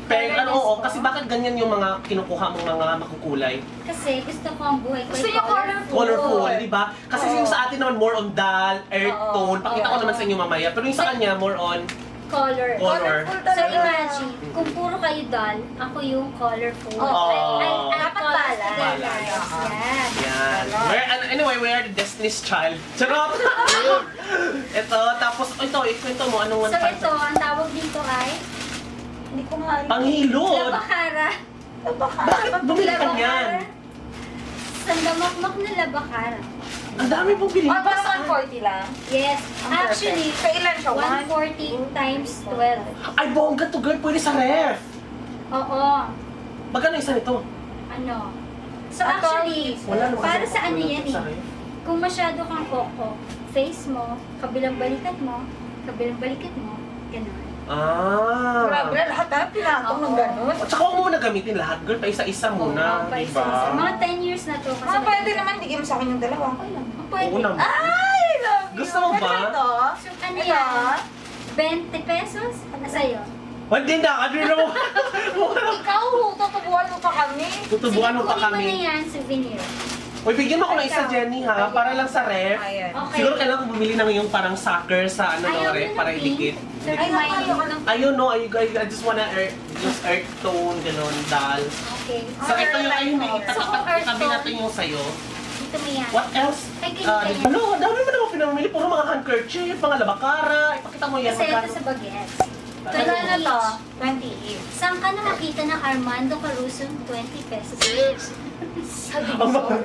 Speaker 1: peg, ano, oo, kasi bakit ganyan yung mga kinukuha mong mga makukulay?
Speaker 3: Kasi gusto ko ang buhay ko.
Speaker 2: Gusto niya colorful.
Speaker 1: Colorful, di ba? Kasi
Speaker 2: Oo.
Speaker 1: yung sa atin naman, more on dull, earth
Speaker 2: Oo.
Speaker 1: tone. Pakita ko
Speaker 2: Oo.
Speaker 1: naman sa inyo mamaya. Pero yung sa kanya, more on
Speaker 3: Color.
Speaker 1: color.
Speaker 2: Colorful
Speaker 3: So
Speaker 2: talaga.
Speaker 3: imagine, kung puro kayo dull, ako yung colorful.
Speaker 2: Oo.
Speaker 3: Dapat
Speaker 2: balance.
Speaker 3: balance. Yan.
Speaker 1: Yan. Anyway, we are the Destiny's Child. Charot! Ito, tapos, ito, ikwento mo, anong
Speaker 3: So ito, ang tawag dito ay
Speaker 2: Hindi ko nga alam.
Speaker 1: Panghilod!
Speaker 3: labakara.
Speaker 1: Bakit bumili ka niyan?
Speaker 3: Sandamakmak na labakara.
Speaker 1: Ang dami pong bilhin.
Speaker 2: Oh, parang 140 lang.
Speaker 3: Yes. Actually,
Speaker 2: Kailan siya?
Speaker 3: 140 times 12.
Speaker 1: Ay, bongga to girl, pwede sa ref.
Speaker 3: Oo.
Speaker 1: Magkano isa nito?
Speaker 3: Ano? So actually,
Speaker 1: Wala naman
Speaker 3: para
Speaker 1: kasi
Speaker 3: sa ano
Speaker 1: wala
Speaker 3: yan
Speaker 1: sa
Speaker 3: eh.
Speaker 1: ref.
Speaker 3: Kung masyado kang koko, face mo, kabilang balikat mo, kabilang balikat mo, gano'n.
Speaker 1: Ah.
Speaker 2: Grabe, lahat na pinatong ng
Speaker 3: Oo.
Speaker 2: ganun.
Speaker 1: At saka huwag mo na gamitin lahat, girl. Pa isa-isa muna,
Speaker 3: Pa
Speaker 1: di
Speaker 3: isa-isa.
Speaker 1: ba?
Speaker 3: Mga 10 years na to. Kasi
Speaker 2: Pwede naman, bigyan mo sa akin yung dalawa.
Speaker 3: Okay lang. Pwede.
Speaker 1: Oo naman.
Speaker 2: Ay, love you.
Speaker 1: Gusto mo ba?
Speaker 2: Ano ito?
Speaker 3: So, ano
Speaker 2: Ito?
Speaker 3: yan? 20 pesos? Ano sa'yo?
Speaker 1: Hindi na, ano mo?
Speaker 2: Ikaw, tutubuan mo pa kami.
Speaker 1: Tutubuan mo pa
Speaker 3: Sige, kunin mo na
Speaker 1: kami.
Speaker 3: yan, souvenir.
Speaker 1: Uy, bigyan mo ako ng isa,
Speaker 3: Ikaw.
Speaker 1: Jenny, ha? Para lang sa ref.
Speaker 2: Ayan.
Speaker 3: Okay.
Speaker 1: Siguro kailangan ko bumili ng yung parang sucker sa ano
Speaker 3: Ayaw
Speaker 1: no, ref
Speaker 3: mo
Speaker 1: para
Speaker 3: ng
Speaker 1: idikit.
Speaker 3: pink? So,
Speaker 2: Ay,
Speaker 3: remind
Speaker 2: ayaw ko
Speaker 3: me.
Speaker 2: ng
Speaker 1: Ayun, no, I just wanna use earth tone, gano'n, dal.
Speaker 3: Okay.
Speaker 1: So, ito yung ayun, eh,
Speaker 3: So, kung earth
Speaker 1: itabi
Speaker 3: tone,
Speaker 1: natin yung sa'yo.
Speaker 3: Dito mo yan.
Speaker 1: What else?
Speaker 3: Ay, ganyan, ganyan.
Speaker 1: Ano, dami mo naman pinamili. Puro mga handkerchief, mga labakara. Ipakita mo yan.
Speaker 3: Kasi ito
Speaker 1: magkano.
Speaker 3: sa bagets.
Speaker 2: Magkano na to?
Speaker 3: 20
Speaker 2: 20 each.
Speaker 3: Saan ka nakakita ng Armando Caruso 20 pesos?
Speaker 1: Ang mahal.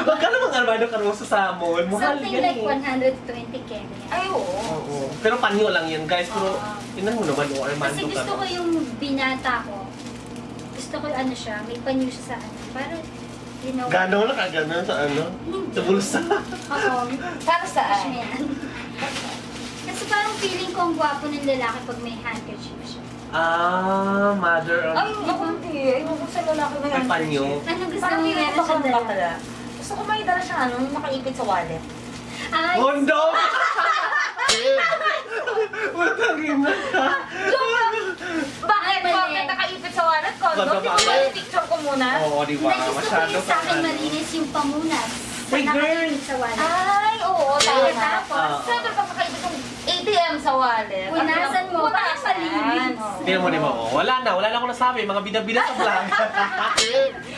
Speaker 1: Magkano mga Armando Caruso sa mall? Mahal
Speaker 3: Something
Speaker 1: yan
Speaker 3: like
Speaker 1: eh.
Speaker 3: 120 kenya.
Speaker 2: Ay, oo.
Speaker 1: Oo. Pero panyo lang yan, guys. Pero,
Speaker 3: Oo.
Speaker 1: tinan mo naman, oh, Armando
Speaker 3: Kasi gusto ko
Speaker 1: Caruso.
Speaker 3: yung binata ko. Gusto ko ano siya, may panyo siya sa ano. Para, you know.
Speaker 1: Gano'n lang ka, gano'n sa ano? Sa bulsa.
Speaker 3: Oo.
Speaker 2: Para saan?
Speaker 3: Push mo yan. Kasi parang feeling ko ang gwapo ng lalaki pag may handkerchief siya.
Speaker 1: Mother of...
Speaker 2: Ay, ako hindi. Ayoko sa lalaki na
Speaker 1: May panyo.
Speaker 3: Ano gusto
Speaker 2: Parang
Speaker 3: mo
Speaker 2: hindi
Speaker 3: meron
Speaker 2: ko
Speaker 3: siyang dala?
Speaker 2: bakla. Gusto ko may dala siyang ano, yung nakaipit sa wallet.
Speaker 3: Ay,
Speaker 1: Hondo! Matangin na ka.
Speaker 2: Bakit?
Speaker 3: Mali.
Speaker 2: Bakit nakaipit sa wallet ko?
Speaker 1: Baga,
Speaker 2: Di ba
Speaker 1: bakit?
Speaker 2: ba picture ko muna?
Speaker 1: Oo, di ba?
Speaker 3: hindi, gusto ko
Speaker 1: Masyado
Speaker 3: yung sa akin
Speaker 1: ano.
Speaker 3: malinis yung pamunas.
Speaker 1: Hey, girl!
Speaker 3: Nakakainis sa wallet.
Speaker 2: Ay, oo, tama.
Speaker 3: Tapos,
Speaker 2: Siyempre, pag nakaipit yung ATM sa wallet.
Speaker 3: Punasan mo, para
Speaker 2: Punasan.
Speaker 3: malinis.
Speaker 2: Oo.
Speaker 1: Tingnan mo, di ba? Oh, wala na akong nasabi. Mga bida-bida sa vlog.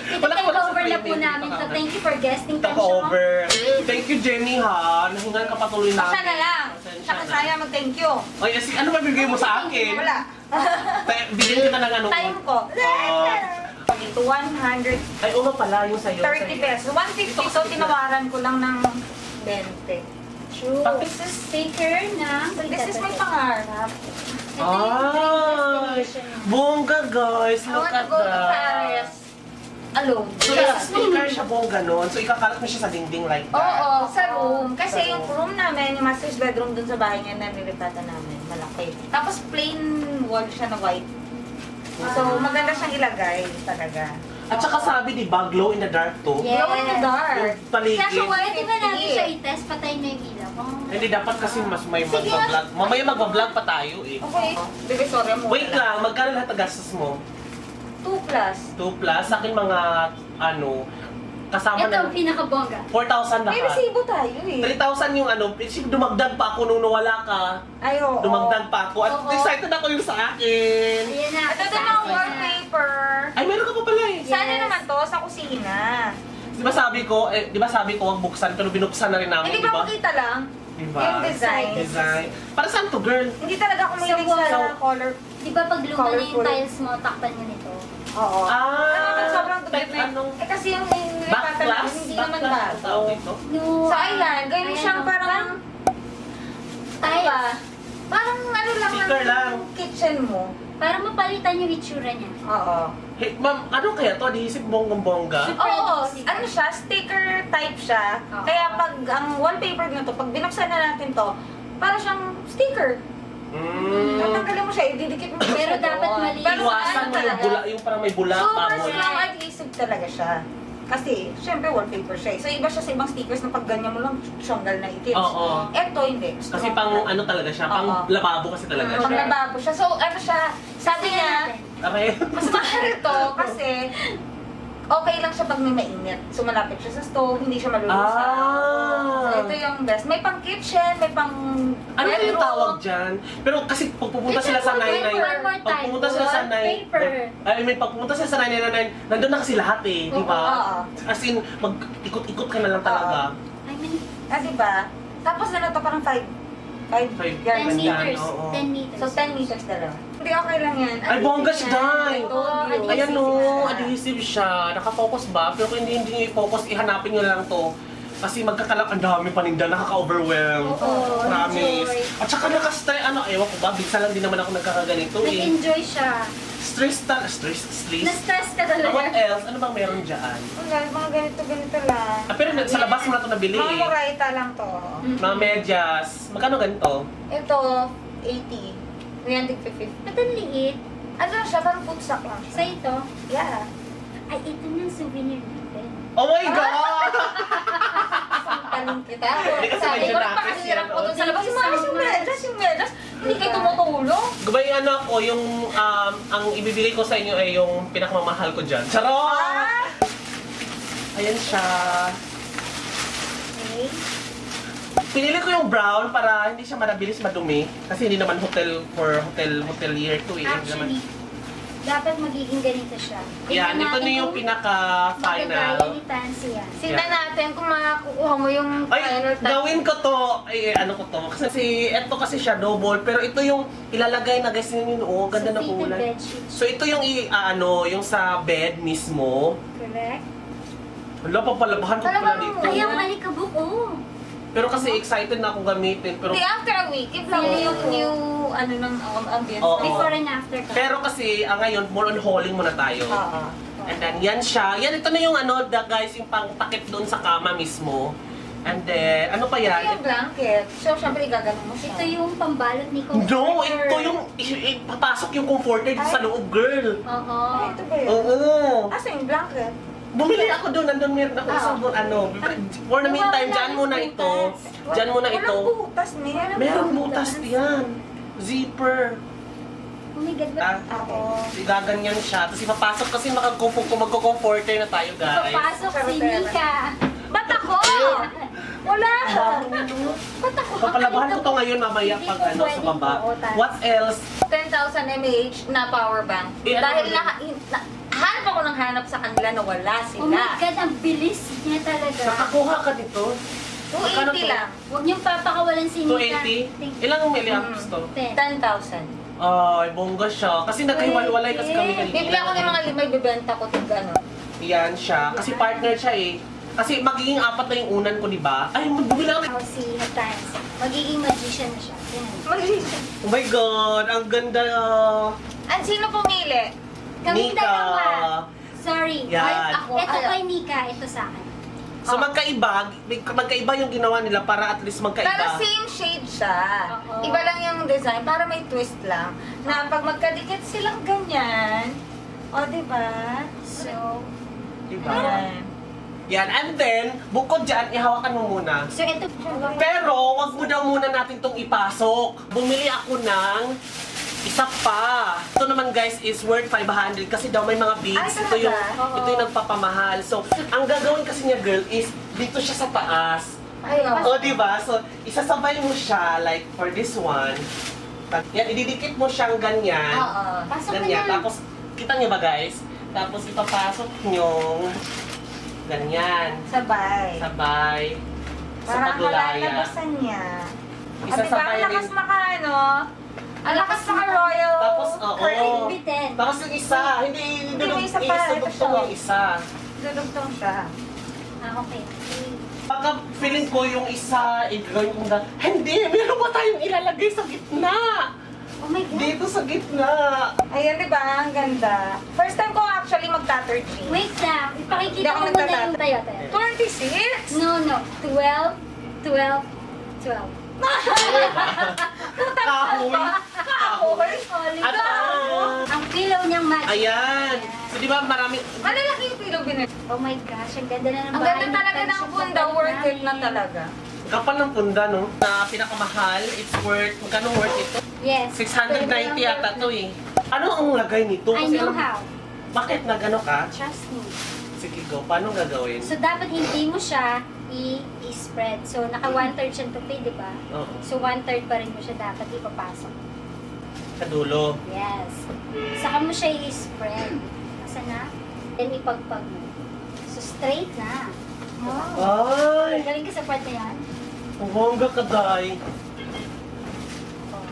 Speaker 3: Ito-take over na po namin to. Thank you for guesting
Speaker 1: Take
Speaker 3: Tensyo.
Speaker 1: over. Thank you, Jenny, ha. Nahingan ka patuloy namin.
Speaker 2: Pasensya na lang.
Speaker 1: Pasensya
Speaker 2: Tsaka
Speaker 1: na.
Speaker 2: saya mag-thank you.
Speaker 1: Oy, ano ba bigay mo sa akin?
Speaker 2: Wala.
Speaker 1: Bigyan kita ng ano.
Speaker 2: Time ko. Pag ito, 130
Speaker 1: Ay, oo nga pala, yung sa'yo.
Speaker 2: pesos. 150, so tinawaran ko lang ng 20.
Speaker 3: True. This is sticker ng...
Speaker 2: This is my pangarap.
Speaker 3: Ito yung
Speaker 1: Ay,
Speaker 3: destination niya.
Speaker 1: bongga, guys.
Speaker 2: I
Speaker 1: Look
Speaker 2: want to
Speaker 1: at
Speaker 2: go to Paris
Speaker 1: that.
Speaker 2: alone.
Speaker 1: So, yung sticker siya bongga nun. So, ikakalat mo siya sa dingding like that.
Speaker 2: Oo, sa room. Kasi yung room namin, yung master's bedroom dun sa bahay niya na nilipatan namin, malaki. Tapos plain wall siya na white. So, maganda siyang ilagay talaga.
Speaker 1: At saka sabi, di ba, glow in the dark to?
Speaker 3: Yes.
Speaker 2: Glow in the dark.
Speaker 1: Yung paligid.
Speaker 2: Kaso
Speaker 3: Pwede ba natin
Speaker 2: Sige.
Speaker 3: siya i-test? Patayin mo yung ilaw. Oh.
Speaker 1: Hindi, dapat kasi mas may
Speaker 3: Sige.
Speaker 1: magbablog. Mamaya magbablog pa tayo eh.
Speaker 2: Okay. Bebe, sorry mo.
Speaker 1: Wait lang, magkano lahat ang gastos mo?
Speaker 2: 2 plus.
Speaker 1: 2 plus, sa akin mga, ano, kasama
Speaker 3: Ito
Speaker 1: na
Speaker 3: ang pinakabongga.
Speaker 1: 4,000
Speaker 2: May
Speaker 1: lahat.
Speaker 2: resibo tayo eh.
Speaker 1: 3,000 yung ano, dumagdag pa ako nung nawala ka.
Speaker 2: Ay, oo.
Speaker 1: Dumagdag pa ako. At
Speaker 3: Oo.
Speaker 1: excited ako yung sa akin.
Speaker 3: Ayan na.
Speaker 2: Ito din ang wallpaper.
Speaker 1: Ay, meron ka pa pala eh.
Speaker 2: Sana
Speaker 3: Yes.
Speaker 2: naman to sa kusina.
Speaker 1: Di ba sabi ko, huwag buksan, pero binuksan na rin namin,
Speaker 2: Hindi
Speaker 1: di
Speaker 2: ba
Speaker 1: ba?
Speaker 2: makita lang?
Speaker 1: Diba?
Speaker 2: Yung design.
Speaker 1: Design. Para saan to, girl?
Speaker 2: Hindi talaga ako mahilig
Speaker 3: So,
Speaker 2: sa color.
Speaker 3: Di ba pag luma na yung
Speaker 2: Colorful.
Speaker 3: tiles mo, takpan mo nito?
Speaker 2: Oo.
Speaker 1: Ah!
Speaker 2: Sobrang
Speaker 1: Protect anong...
Speaker 2: Eh kasi yung
Speaker 1: Backglass?
Speaker 2: hindi naman
Speaker 1: Backglass ang
Speaker 2: bago.
Speaker 1: tawag dito?
Speaker 3: No.
Speaker 2: So ayan, ganyan siyang parang... Ano ba? Parang ano lang
Speaker 1: Sticker lang.
Speaker 2: ng kitchen mo.
Speaker 3: Para mapalitan yung itsura niya.
Speaker 2: Oo.
Speaker 1: Hey, ma'am, ano kaya to? Adhesive bonggang-bongga?
Speaker 2: Oo, ano siya, sticker type siya.
Speaker 3: Oo.
Speaker 2: Kaya pag ang wallpaper na to, pag binuksan na natin to, para siyang sticker. Tatanggalin mo siya, ididikit mo siya
Speaker 3: Pero
Speaker 2: doon.
Speaker 3: dapat malinis.
Speaker 2: Pero
Speaker 1: Iwasan
Speaker 2: ano
Speaker 1: mo yung
Speaker 2: talaga,
Speaker 1: bula, yung parang may bula,
Speaker 2: super
Speaker 1: baboy.
Speaker 2: strong adhesive talaga siya. Kasi, syempre wallpaper siya. So, iba siya sa ibang stickers na pag ganyan mo lang, syonggal na itim.
Speaker 1: Oo.
Speaker 2: Eto, hindi.
Speaker 1: Kasi pang ano talaga siya, pang
Speaker 2: Oo.
Speaker 1: lababo kasi talaga
Speaker 2: Pag
Speaker 1: siya.
Speaker 2: nababo siya. So, ano siya, sabi niya,
Speaker 1: Okay.
Speaker 2: mas mahal ito kasi okay lang siya pag may mainit. So, malapit siya sa stove, hindi siya malulusaw. So, ito yung best. May pang kitchen, may pang
Speaker 1: Ano yung
Speaker 2: bedroom.
Speaker 1: tawag dyan? Pero kasi pag pupunta sila sa
Speaker 3: Kitchen
Speaker 1: nainay,
Speaker 3: wallpaper, more
Speaker 1: pag pumunta sila sa
Speaker 3: wallpaper.
Speaker 1: I mean, pag pumunta sila sa nainay, nandun na kasi lahat eh, di ba?
Speaker 2: Oo.
Speaker 1: As in, mag-ikot-ikot ka na lang talaga.
Speaker 3: I mean,
Speaker 2: Ah, diba? Tapos ano to, parang 5
Speaker 1: Five.
Speaker 3: 10
Speaker 2: yards.
Speaker 1: Yan,
Speaker 3: meters.
Speaker 1: oo.
Speaker 3: 10 meters.
Speaker 2: So, 10 meters dalawa. Hindi, okay lang yan.
Speaker 1: Ay, bongga siya, Day!
Speaker 2: Ito, adhesive
Speaker 1: Ayan o,
Speaker 2: siya.
Speaker 1: adhesive siya. Nakafocus ba? Pero kung hindi nyo i-focus, ihanapin nyo lang to. Kasi magkakalak, ang dami paninda, nakaka-overwhelm.
Speaker 3: Oo,
Speaker 1: Promise.
Speaker 3: enjoy.
Speaker 1: At saka naka-stress, ewan ko ba, bigsa lang din naman ako nagkakaganito eh.
Speaker 3: Nag-enjoy siya.
Speaker 1: Stress.
Speaker 3: Na-stress ka talaga.
Speaker 1: What else? Ano bang meron dyan?
Speaker 2: Wala, mga ganito lang.
Speaker 1: Ah, pero sa labas mo na ito nabili
Speaker 2: Mga
Speaker 1: eh.
Speaker 2: murayta lang to.
Speaker 1: Mga medyas. Magkano ganito?
Speaker 2: Ito, 80. Yan, tig 50.
Speaker 3: Ba't ang liit?
Speaker 2: Ano lang siya, parang food stock lang
Speaker 3: Sa
Speaker 2: siya.
Speaker 3: ito,
Speaker 2: Yeah.
Speaker 3: ay ito na ang souvenir natin.
Speaker 1: Oh my God!
Speaker 2: Tanong kita.
Speaker 1: Hindi kasi
Speaker 2: Sabi
Speaker 1: medyo
Speaker 2: ko,
Speaker 1: nakis
Speaker 2: napakahirap
Speaker 1: yan,
Speaker 2: ko dun
Speaker 1: oh.
Speaker 2: sa labas.
Speaker 3: Thank you so
Speaker 2: Yung medyas,
Speaker 3: much.
Speaker 2: yung medyas. Hindi kayo tumutulong.
Speaker 1: Gabay ano ako, yung ang ibibigay ko sa inyo ay yung pinakamamahal ko dyan. Charot!
Speaker 2: Ah!
Speaker 1: Ayan siya.
Speaker 3: Okay.
Speaker 1: Pinili ko yung brown para hindi siya mabilis madumi. Kasi hindi naman hotel year to eh. Hindi naman.
Speaker 3: Actually, dapat magiging ganito siya.
Speaker 1: Yan, ito na yung pinaka-final.
Speaker 3: Magagaya ni Tansy yan.
Speaker 2: Tingnan natin kung makakuha mo yung
Speaker 1: Ay,
Speaker 2: final touch.
Speaker 1: gawin ko to. Ay, ano ko to. Kasi ito kasi siya double. Pero ito yung ilalagay na guys yun. Oh, ganda na
Speaker 3: Sa fitted
Speaker 1: kulay.
Speaker 3: bedsheet.
Speaker 1: So ito yung yung sa bed mismo.
Speaker 3: Correct?
Speaker 1: Wala, papalabahan ko pala
Speaker 2: Talagang
Speaker 1: dito.
Speaker 3: Ay, ang malikabok, oh.
Speaker 1: Pero kasi excited na akong gamitin. Pero
Speaker 2: Hindi, after a week, if lang
Speaker 3: Oo.
Speaker 2: yung new, ano ng ambience.
Speaker 1: Oo.
Speaker 3: Before and after ka.
Speaker 1: pero kasi ngayon more on hauling muna tayo.
Speaker 2: Oo.
Speaker 1: And then yan siya. Yan ito na yung guys, yung pang-takip doon sa kama mismo. And then ano pa
Speaker 2: Ito
Speaker 1: yan?
Speaker 2: yung blanket. So, syempre, igaganon mo siya.
Speaker 3: Ito yung pambalot ni Comforter.
Speaker 1: No, ito yung papasok yung comforter dito sa loob, girl.
Speaker 3: Oo.
Speaker 2: Ay, ito ba yun?
Speaker 1: Oo.
Speaker 2: Asa yung blanket?
Speaker 1: Bumili ako doon, nandun meron ako isang for the meantime, dyan muna ito. Dyan muna ito.
Speaker 2: Walang butas niya.
Speaker 1: Meron butas yan. Zipper.
Speaker 3: Oh my God, ba't
Speaker 2: Ako.
Speaker 1: Gaganyan siya. Tapos ipapasok kasi magko-comforter na tayo, guys.
Speaker 3: papasok si Nika?
Speaker 2: Ba't ako? Wala.
Speaker 3: Ba't ako?
Speaker 1: Papalabahan ko to ngayon mamaya
Speaker 3: Hindi
Speaker 1: pag
Speaker 3: po
Speaker 1: sa
Speaker 3: pwedeng
Speaker 1: baba.
Speaker 3: pautan.
Speaker 1: What else?
Speaker 2: 10,000 mAh na power bank.
Speaker 1: Eh, ano
Speaker 2: Dahil
Speaker 1: ba
Speaker 2: hanap ako ng hanap sa kanila na wala
Speaker 3: Oh my
Speaker 2: sila.
Speaker 3: God, ang bilis niya talaga.
Speaker 1: Nakakuha ka dito? Magkano
Speaker 2: 280
Speaker 1: to?
Speaker 2: lang.
Speaker 3: Huwag niyong papakawalan si Nika.
Speaker 1: 280? Ilang milliamps to?
Speaker 3: 10.
Speaker 2: 10,000.
Speaker 1: Ay, bongga siya. Kasi nagkahiwalay kasi kami kanina.
Speaker 2: Bibili ako ng mga limay, bibenta ko tig ano.
Speaker 1: Yan siya. Kasi partner siya eh. Kasi magiging 4 na yung unan ko, di ba? Ay, magbibili ako.
Speaker 3: Ako si Hatans. Magiging magician na siya. Yan.
Speaker 1: Oh my God, ang ganda.
Speaker 2: Ang sino pumili?
Speaker 3: Kaming
Speaker 1: Nika.
Speaker 3: dalawa. Sorry.
Speaker 1: Yan.
Speaker 3: Ay, ako. Ito
Speaker 2: Ay,
Speaker 3: kay Nika, ito sa akin.
Speaker 1: So magkaiba yung ginawa nila para at least magkaiba.
Speaker 2: Pero same shade siya.
Speaker 3: Oo.
Speaker 2: Iba lang yung design, para may twist lang. Na pag magkadikit silang ganyan, o diba?
Speaker 3: So,
Speaker 1: Diba?
Speaker 2: Ayan.
Speaker 1: Yan, and then, bukod dyan, ihawakan mo muna.
Speaker 3: so ito.
Speaker 1: Pero, wag mo daw muna natin tong ipasok. Bumili ako ng isa pa. Ito naman guys is worth 500 kasi daw may mga beads.
Speaker 2: Ay,
Speaker 1: Ito yung,
Speaker 3: talaga?
Speaker 1: ito yung nagpapamahal. So, ang gagawin kasi niya girl is dito siya sa taas.
Speaker 2: Ayun.
Speaker 1: O, diba? So, isasabay mo siya like for this one. Yan, ididikit mo siyang ganyan.
Speaker 2: Oo.
Speaker 3: Pasok
Speaker 1: Ganyan.
Speaker 3: na.
Speaker 1: Tapos, kita niyo ba guys? Tapos ipapasok niyo ganyan.
Speaker 2: Sabay.
Speaker 1: Sabay. Sa
Speaker 2: Parang
Speaker 1: paglaya.
Speaker 2: kalalabasan niya. At diba,
Speaker 1: Isasabay
Speaker 2: ang lakas
Speaker 1: rin.
Speaker 2: maka ano, Ang lakas ng Royal
Speaker 1: Tapos, oo.
Speaker 2: Curtain.
Speaker 3: Bitin.
Speaker 1: Tapos yung isa, hindi
Speaker 2: may isa pa. Ito
Speaker 1: dudugtong
Speaker 2: siya.
Speaker 1: yung isa.
Speaker 2: Dudugtong siya.
Speaker 3: Ah, okay.
Speaker 1: Baka feeling ko yung isa, igawin ko na, hindi, meron pa tayong ilalagay sa gitna.
Speaker 3: Oh my God.
Speaker 1: Dito sa gitna.
Speaker 2: Ayan, di ba? Ang ganda. First time ko actually mag-tattered jeans.
Speaker 3: Wait lang.
Speaker 2: Hindi
Speaker 3: Ipakikita
Speaker 2: ako
Speaker 3: mo muna
Speaker 2: nagtatato.
Speaker 3: yung tayo, tayo.
Speaker 2: 26?
Speaker 3: No, no. 12, 12, 12.
Speaker 1: Kahoy.
Speaker 2: Kahoy?
Speaker 1: At,
Speaker 3: Ang pillow niyang magic.
Speaker 1: ayan. So, di ba marami,
Speaker 2: Malalaki yung pillow binili.
Speaker 3: Oh my gosh, ang ganda na ng
Speaker 2: Ang
Speaker 3: bahay.
Speaker 2: ganda talaga ng punda. Worth it na talaga.
Speaker 1: kapal ng punda, no? Na pinakamahal, it's worth, magkano worth ito?
Speaker 3: Yes.
Speaker 1: 690 yata to eh. Ano ang lagay nito?
Speaker 3: I know how.
Speaker 1: Bakit nagano ka?
Speaker 3: Trust me.
Speaker 1: Sige, go. Paano gagawin?
Speaker 3: So, dapat hindi mo siya i-spread. So, naka 1/3 siyang tupi, di ba?
Speaker 1: Oo.
Speaker 3: So, 1/3 pa rin mo siya dapat ipapasok.
Speaker 1: Sa dulo.
Speaker 3: Yes. Saka mo siya i-spread. Asa na? Then, ipagpag mo. So, straight na.
Speaker 1: Ay!
Speaker 3: Galing ka sa part na yan.
Speaker 1: Ang bongga ka, Day.
Speaker 3: Oh,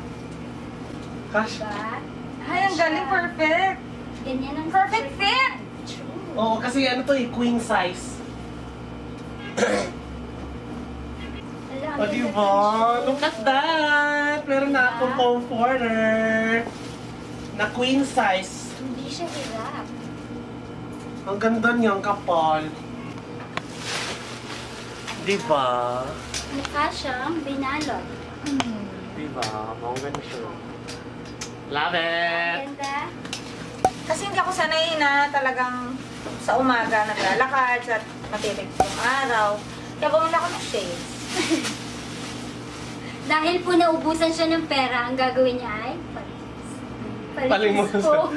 Speaker 1: Cash.
Speaker 3: diba?
Speaker 2: Ay, ang galing. Perfect.
Speaker 3: Ganyan ang
Speaker 2: Perfect fit.
Speaker 3: True.
Speaker 1: Oo, kasi ano to eh, queen size.
Speaker 3: Ala, ang
Speaker 1: O,
Speaker 3: ganda
Speaker 1: diba?
Speaker 3: ng
Speaker 1: Look at that! Meron na akong comforter. Na queen size.
Speaker 3: Hindi siya hirap.
Speaker 1: Ang ganda niyang kapal. Diba?
Speaker 3: Mukha siyang binalot.
Speaker 1: Diba? Mangga na siya. Love it!
Speaker 3: Ganda.
Speaker 2: Kasi hindi ako sanay na talagang sa umaga naglalakad at matitig yung araw. Kaya bumili ako ng shades.
Speaker 3: Dahil po naubusan siya ng pera, ang gagawin niya ay
Speaker 1: Palimos.
Speaker 3: po.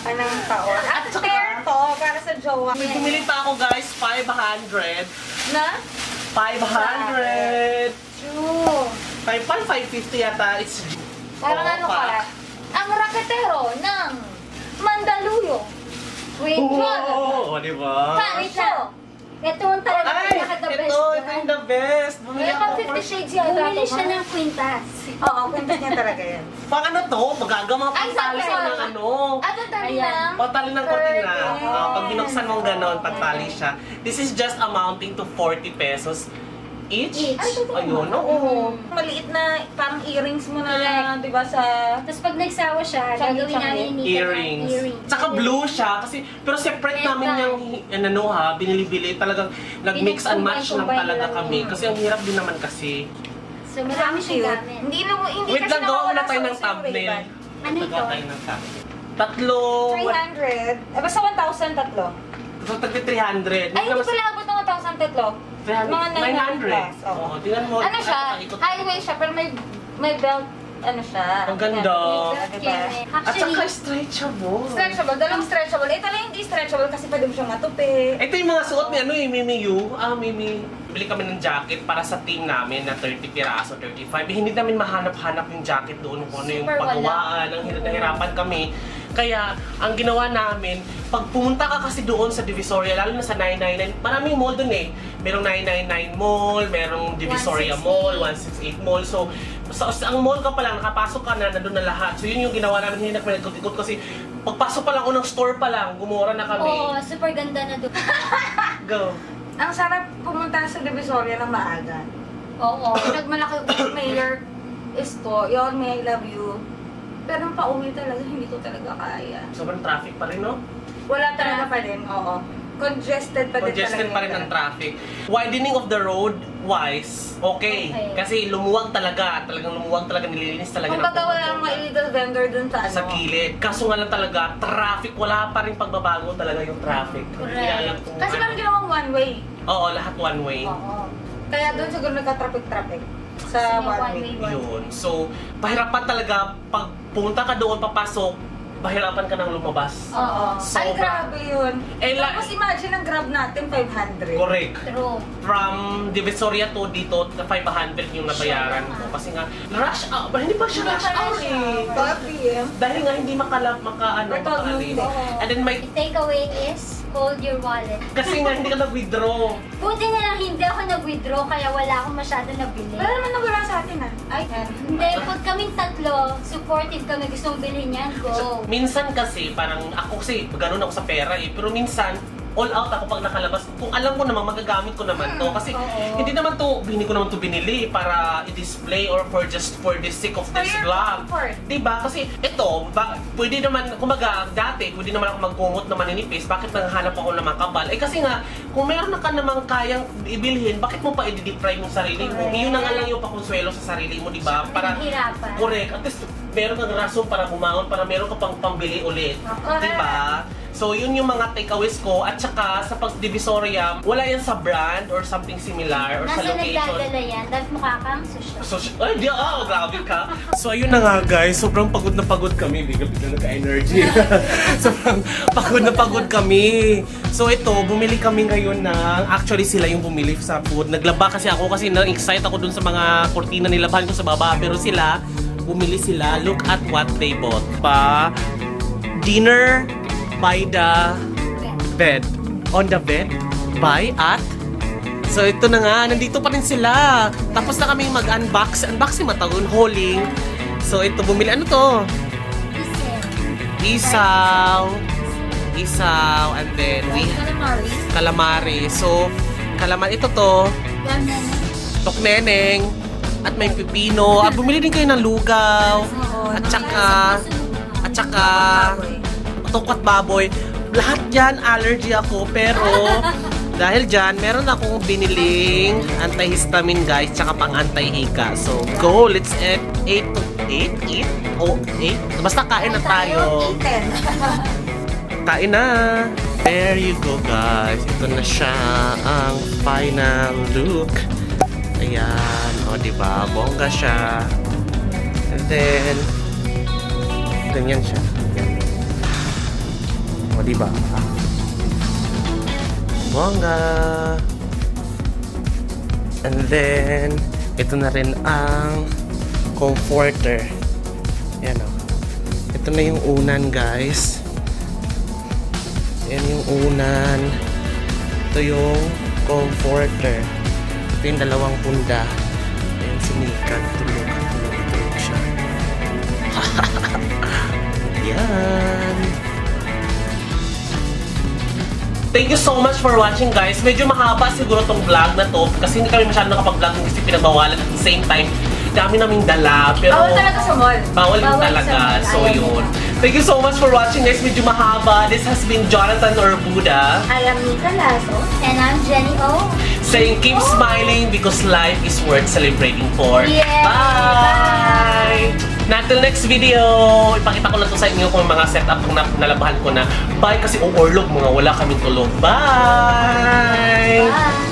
Speaker 2: Kanang taon. At pair to para sa jowa.
Speaker 1: May bumili pa ako guys, 500.
Speaker 2: Na?
Speaker 1: 500!
Speaker 3: True.
Speaker 1: 550 yata. It's
Speaker 2: Parang ano ka? Ang raketero ng Mandaluyong.
Speaker 3: Wait,
Speaker 1: Oo, di ba?
Speaker 3: wait lang. Ito ang talaga
Speaker 1: Ay,
Speaker 3: pinaka-the best.
Speaker 1: ito yung the best. Bumili
Speaker 2: Kaya pang
Speaker 1: ako.
Speaker 2: 50 shades yata.
Speaker 3: Bumili siya ng kwintas.
Speaker 2: Oo, kwintas niya talaga yan.
Speaker 1: Pang ano to? Magagamang
Speaker 2: Ay,
Speaker 1: pagtali
Speaker 2: sorry.
Speaker 1: ng ano.
Speaker 2: At ang dali
Speaker 3: Ayan.
Speaker 2: ng...
Speaker 1: Pagtali ng kortina.
Speaker 2: Correct.
Speaker 1: Pag binuksan mong ganon, pagtali siya. This is just amounting to 40 pesos each.
Speaker 3: Each.
Speaker 2: Ay, totoo.
Speaker 1: Ayun,
Speaker 2: Oo.
Speaker 1: oo.
Speaker 2: Maliit na parang earrings mo na,
Speaker 3: Correct.
Speaker 2: di ba, sa...
Speaker 3: Tapos pag nagsawa siya, gagawin namin ni
Speaker 1: Earrings. Tsaka blue siya kasi pero separate
Speaker 3: Red
Speaker 1: namin yung ano ha, binili-bili talagang nag-mix and match lang
Speaker 3: Pinag-combine
Speaker 1: talaga
Speaker 3: lang
Speaker 1: kami
Speaker 3: yun.
Speaker 1: kasi ang hirap din naman kasi.
Speaker 3: So marami siyang gamit.
Speaker 2: Hindi
Speaker 1: Wait
Speaker 2: kasi
Speaker 1: lang, gawa
Speaker 2: nawawala
Speaker 1: muna tayo
Speaker 2: sa
Speaker 1: ng
Speaker 2: uso yung
Speaker 1: thumbnail.
Speaker 2: Ray-Ban.
Speaker 3: Ano ito?
Speaker 1: Gawa tayo ng thumbnail. Tatlo.
Speaker 2: 300. Eh, basta 1,000 tatlo.
Speaker 1: So, tagli 300.
Speaker 2: Ay, hindi pala abot ng 1,000 tatlo. Mga 900 plus.
Speaker 1: 900. Oo, tingnan mo.
Speaker 2: Ano siya?
Speaker 1: Ikot-
Speaker 2: Highway siya, pero may belt, ano siya.
Speaker 1: Ang ganda.
Speaker 2: Yan, diba?
Speaker 1: At saka
Speaker 3: Actually,
Speaker 1: stretchable.
Speaker 2: Stretchable, dalawang stretchable. Ito lang hindi stretchable kasi pwede mo siyang matupi.
Speaker 1: Ito yung mga suot ni ano eh, Mimi Yu. Mimi. Bili kami ng jacket para sa team namin na 30 piraso, 35. Hindi namin mahanap-hanap yung jacket doon kung ano yung
Speaker 3: Super wala.
Speaker 1: pagawaan. Nahirapan kami. Kaya, ang ginawa namin, pag pumunta ka kasi doon sa Divisoria, lalo na sa 999, maraming mall doon eh. Merong 999 Mall, merong Divisoria
Speaker 3: 168.
Speaker 1: Mall, 168 Mall. So, ang mall ka pa lang, nakapasok ka na, nandun na lahat. So, yun yung ginawa namin, hindi na kami nagkot-ikot kasi pagpasok pa lang unang store pa lang, gumura na kami.
Speaker 3: Oo, super ganda na doon.
Speaker 1: Go.
Speaker 2: Ang sarap pumunta sa Divisoria ng maaga.
Speaker 3: Oo.
Speaker 2: Nagmalaki yung mayor is to, Your May I love you. Pero nung pauwi talaga, hindi ko talaga kaya.
Speaker 1: Sobrang traffic pa rin, no?
Speaker 2: Wala talaga pa rin, oo. Congested pa din
Speaker 1: Congested
Speaker 2: talaga.
Speaker 1: pa rin ang traffic. Widening of the road wise, okay.
Speaker 3: Okay.
Speaker 1: Kasi lumuwag talaga. Talagang lumuwag talaga. Nililinis talaga
Speaker 2: Kumbaga wala nang mga illegal vendor dun sa ano.
Speaker 1: sa gilid. Kaso nga lang talaga, traffic. Wala pa rin pagbabago talaga yung traffic.
Speaker 3: Correct.
Speaker 1: Hindi alam kung
Speaker 2: Kasi
Speaker 1: ano.
Speaker 2: parang ginawang one way.
Speaker 1: Oo, lahat one way.
Speaker 3: Oo.
Speaker 2: Kaya doon siguro nagka-traffic-traffic. Sa
Speaker 3: Kasi may
Speaker 2: one way.
Speaker 1: Yun. So, pahirapan talaga. Pag pumunta ka doon, papasok, pahirapan ka nang lumabas.
Speaker 3: Oo.
Speaker 2: Ay,
Speaker 1: Sobra.
Speaker 2: grabe yun.
Speaker 1: Eh,
Speaker 2: Tapos imagine ang grab natin, 500.
Speaker 1: Correct.
Speaker 3: True.
Speaker 1: From Divisoria to dito, 500 yung nabayaran ko. Kasi nga, rush hour. Hindi pa siya rush hour eh.
Speaker 2: 12 p.m.
Speaker 1: Dahil nga hindi makaalis.
Speaker 2: Oo.
Speaker 1: And then may
Speaker 3: The takeaway is hold your wallet.
Speaker 1: Kasi nga hindi ka nag-withdraw.
Speaker 3: Buti na lang hindi ako nag-withdraw kaya wala akong masyado nabili.
Speaker 2: Wala naman nawala sa atin ah. Ay,
Speaker 3: Hindi, pag kaming tatlo, supportive kami, gustong bilhin yan, go.
Speaker 1: Minsan kasi, parang ako kasi, ganun ako sa pera eh. Pero minsan, all out ako pag nakalabas. Kung alam ko naman, magagamit ko naman to. Kasi
Speaker 3: Oo.
Speaker 1: hindi naman to, hindi ko naman to binili para i-display or for just for the sake of this
Speaker 2: your
Speaker 1: vlog.
Speaker 2: comfort.
Speaker 1: Diba? Kasi ito, pwede naman, kumaga, dati, pwede naman ako magkumot na maninipis. Bakit nanghanap ako ng makapal? Eh kasi nga, kung meron na ka namang kayang ibilhin, bakit mo pa i-deprive yung sarili mo?
Speaker 2: Correct.
Speaker 1: Yun na nga lang yung pakonsuelo sa sarili mo, diba? Para,
Speaker 3: Pinaghirapan.
Speaker 1: correct. At least, meron kang rason para bumangon, para meron ka pang pambili ulit.
Speaker 2: Correct.
Speaker 1: Diba? So, yun yung mga takeaways ko. At saka, sa pag-divisoria, wala yan sa brand or something similar or sa
Speaker 3: Nasa
Speaker 1: location.
Speaker 3: nagdadala yan, dahil mukha kang susya.
Speaker 1: So, ay, di, grabe ka. So, ayun na nga guys, sobrang pagod na pagod kami. Bigla nagka-energy. Sobrang pagod na pagod kami. So, ito, bumili kami ngayon ng, actually sila yung bumili sa food. Naglaba kasi ako kasi na-excite ako dun sa mga kurtina nilabahan ko sa baba. Pero sila, bumili sila. Look at what they bought. Dinner by the bed. On the bed. By at. So ito na nga, nandito pa rin sila. Tapos na kaming mag-unbox. Unboxing matagon, hauling. So ito, bumili. Ano to? Isaw. Isaw. And then we calamari. So, ito to. Tokneneng. At may pipino. At bumili din kayo ng lugaw. At saka tungkot baboy. Lahat yan, allergy ako. Pero, dahil dyan, meron akong biniling antihistamine guys, tsaka pang anti-hika. So, go! Let's eat. Eat? Oh, eat? Basta kain na tayo. Kain na! There you go guys. Ito na siya ang final look. Ayan. O, diba? Bongga siya. And then, ganyan siya. O, diba? Bongga! And then, ito na rin ang comforter. Yan o. Ito na yung unan, guys. Yan yung unan. Ito yung comforter. Ito yung dalawang punda. Ayan, sumikat. Tulog siya. Yan. Thank you so much for watching guys. Medyo mahaba siguro tong vlog na to kasi hindi kami masyado nakapag-vlog kasi pinagbawalan at the same time dami naming dala pero
Speaker 2: Bawal talaga sa mall.
Speaker 1: bawal din
Speaker 3: Bawal
Speaker 1: talaga.
Speaker 3: sa mall.
Speaker 1: So
Speaker 3: Ayaw
Speaker 1: yun.
Speaker 3: nila.
Speaker 1: Thank you so much for watching guys. Medyo mahaba. This has been Jonathan Orbuda
Speaker 3: I am Nika Lazo. And I'm Jenny O.
Speaker 1: saying keep smiling because life is worth celebrating for.
Speaker 3: Yeah.
Speaker 1: Bye! Na till next video, ipakita ko na to sa inyo kung mga setup kung nalabahan ko na. Bye kasi overlook mga wala kaming tulog. Bye!
Speaker 3: Bye.